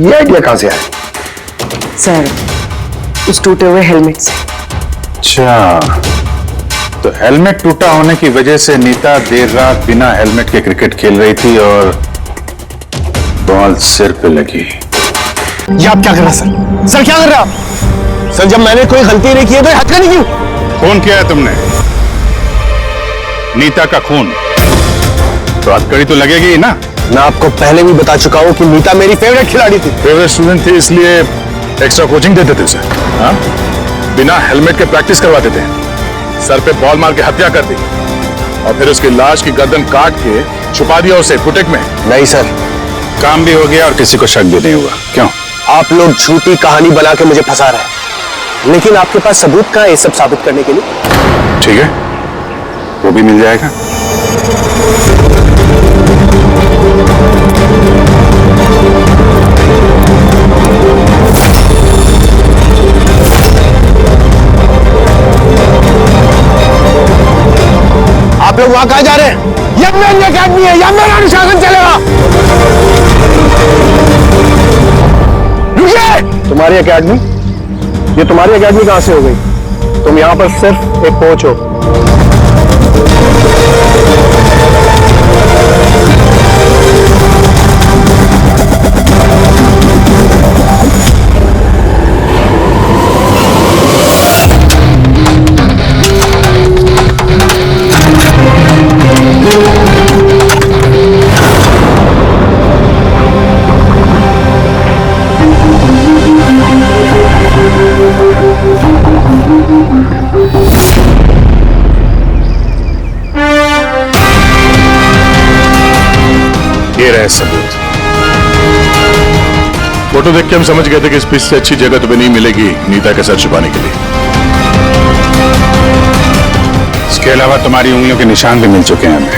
ये आइडिया कहां से आया? सर उस टूटे हुए हेलमेट से। अच्छा, तो हेलमेट टूटा होने की वजह से नीता देर रात बिना हेलमेट के क्रिकेट खेल रही थी और बॉल सिर पे लगी। ये आप क्या कर रहे हैं सर? सर क्या कर रहे हैं आप? सर जब मैंने कोई गलती नहीं की है तो हत्या नहीं की। खून किया है तुमने, नीता का खून, तो हथकड़ी तो लगेगी ही ना। मैं आपको पहले भी बता चुका हूं कि नीता मेरी फेवरेट खिलाड़ी थी। फेवरेट स्टूडेंट थी इसलिए एक्स्ट्रा कोचिंग देते थे उसे, हाँ? बिना हेलमेट के प्रैक्टिस करवाते थे, सर पे बॉल मार के हत्या कर दी और फिर उसकी लाश की गर्दन काट के छुपा दिया उसे फुटेक में। नहीं सर, काम भी हो गया और किसी को शक भी नहीं हुआ। क्यों? आप लोग झूठी कहानी बना के मुझे फंसा रहे हैं, लेकिन आपके पास सबूत कहां है ये सब साबित करने के लिए? ठीक है, वो भी मिल जाएगा। आप लोग वहां कहां जा रहे हैं? यह मेरी अकेडमी है, यह मेरा अनुशासन चलेगा। रुकिए! तुम्हारी अकेडमी? ये तुम्हारी अकेडमी कहां से हो गई? तुम यहां पर सिर्फ एक कोच हो। ये रहे सबूत। फोटो देख के हम समझ गए थे कि इस पिच से अच्छी जगह तुम्हें नहीं मिलेगी नीता के सर छुपाने के लिए। इसके अलावा तुम्हारी उंगलियों के निशान भी मिल चुके हैं हमें।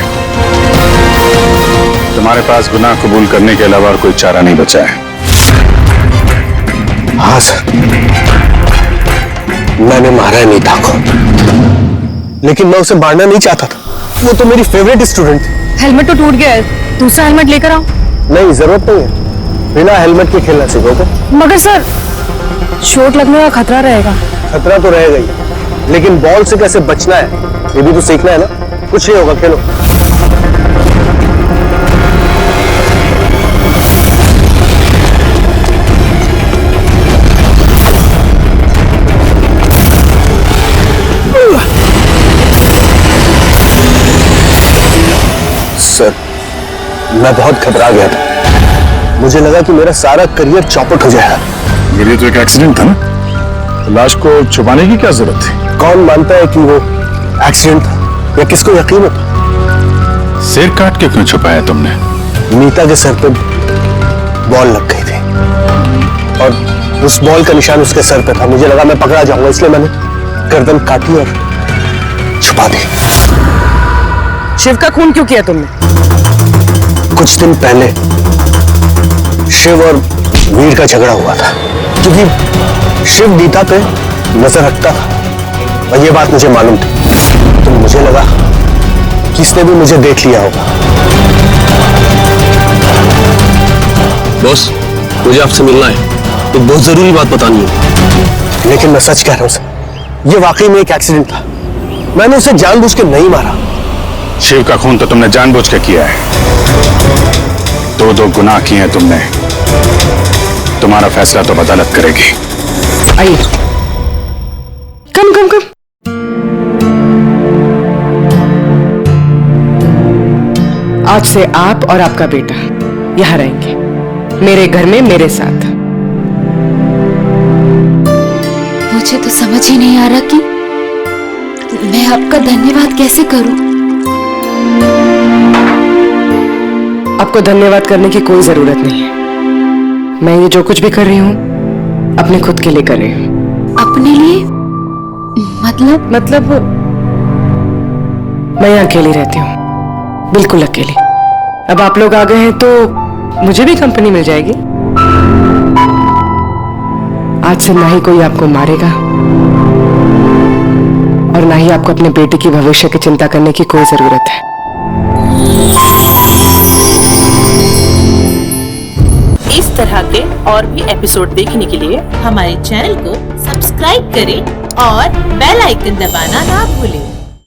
तुम्हारे पास गुनाह कबूल करने के अलावा और कोई चारा नहीं बचा है। हाँ सर, मैंने मारा है नीता को, लेकिन मैं उसे मारना नहीं चाहता था। वो तो मेरी फेवरेट स्टूडेंट थी। हेलमेट तो टूट गया है, दूसरा हेलमेट लेकर आओ। नहीं, जरूरत नहीं है, बिना हेलमेट के खेलना सीखोगे। मगर सर चोट लगने का खतरा रहेगा। खतरा तो रहेगा ही, लेकिन बॉल से कैसे बचना है ये भी तो सीखना है ना। कुछ नहीं होगा, खेलो। सर मैं बहुत घबरा गया था, मुझे लगा कि मेरा सारा करियर चौपट हो जाएगा। ये तो एक एक्सीडेंट था ना, लाश को छुपाने की क्या जरूरत थी? कौन मानता है कि वो एक्सीडेंट था या किसको यकीन होता? सिर काट के क्यों छुपाया तुमने? नीता के सर पे बॉल लग गई थी और उस बॉल का निशान उसके सर पे था। मुझे लगा मैं पकड़ा जाऊंगा, इसलिए मैंने गर्दन काटी और छुपा दी। शिव का खून क्यों किया तुमने? कुछ दिन पहले शिव और वीर का झगड़ा हुआ था, क्योंकि शिव नीता पे नजर रखता था और ये बात मुझे मालूम थी, तो मुझे लगा कि इसने भी मुझे देख लिया होगा। बॉस, मुझे आपसे मिलना है, एक बहुत जरूरी बात बतानी है। लेकिन मैं सच कह रहा हूं सर, ये वाकई में एक एक्सीडेंट था। मैंने उसे जानबूझ के नहीं मारा। शिव का खून तो तुमने जानबूझ के किया है। दो गुनाह किए हैं तुमने, तुम्हारा फैसला तो अदालत करेगी। आइए, कम कम कम। आज से आप और आपका बेटा यहाँ रहेंगे, मेरे घर में मेरे साथ। मुझे तो समझ ही नहीं आ रहा कि मैं आपका धन्यवाद कैसे करूं। आपको धन्यवाद करने की कोई जरूरत नहीं है। मैं ये जो कुछ भी कर रही हूँ अपने खुद के लिए कर रही हूँ। अपने लिए? मतलब मैं यहाँ अकेली रहती हूँ, बिल्कुल अकेली। अब आप लोग आ गए हैं तो मुझे भी कंपनी मिल जाएगी। आज से ना ही कोई आपको मारेगा और ना ही आपको अपने बेटे की भविष्य की चिंता करने की कोई जरूरत है। इस तरह के और भी एपिसोड देखने के लिए हमारे चैनल को सब्सक्राइब करें और बेल आइकन दबाना ना भूलें।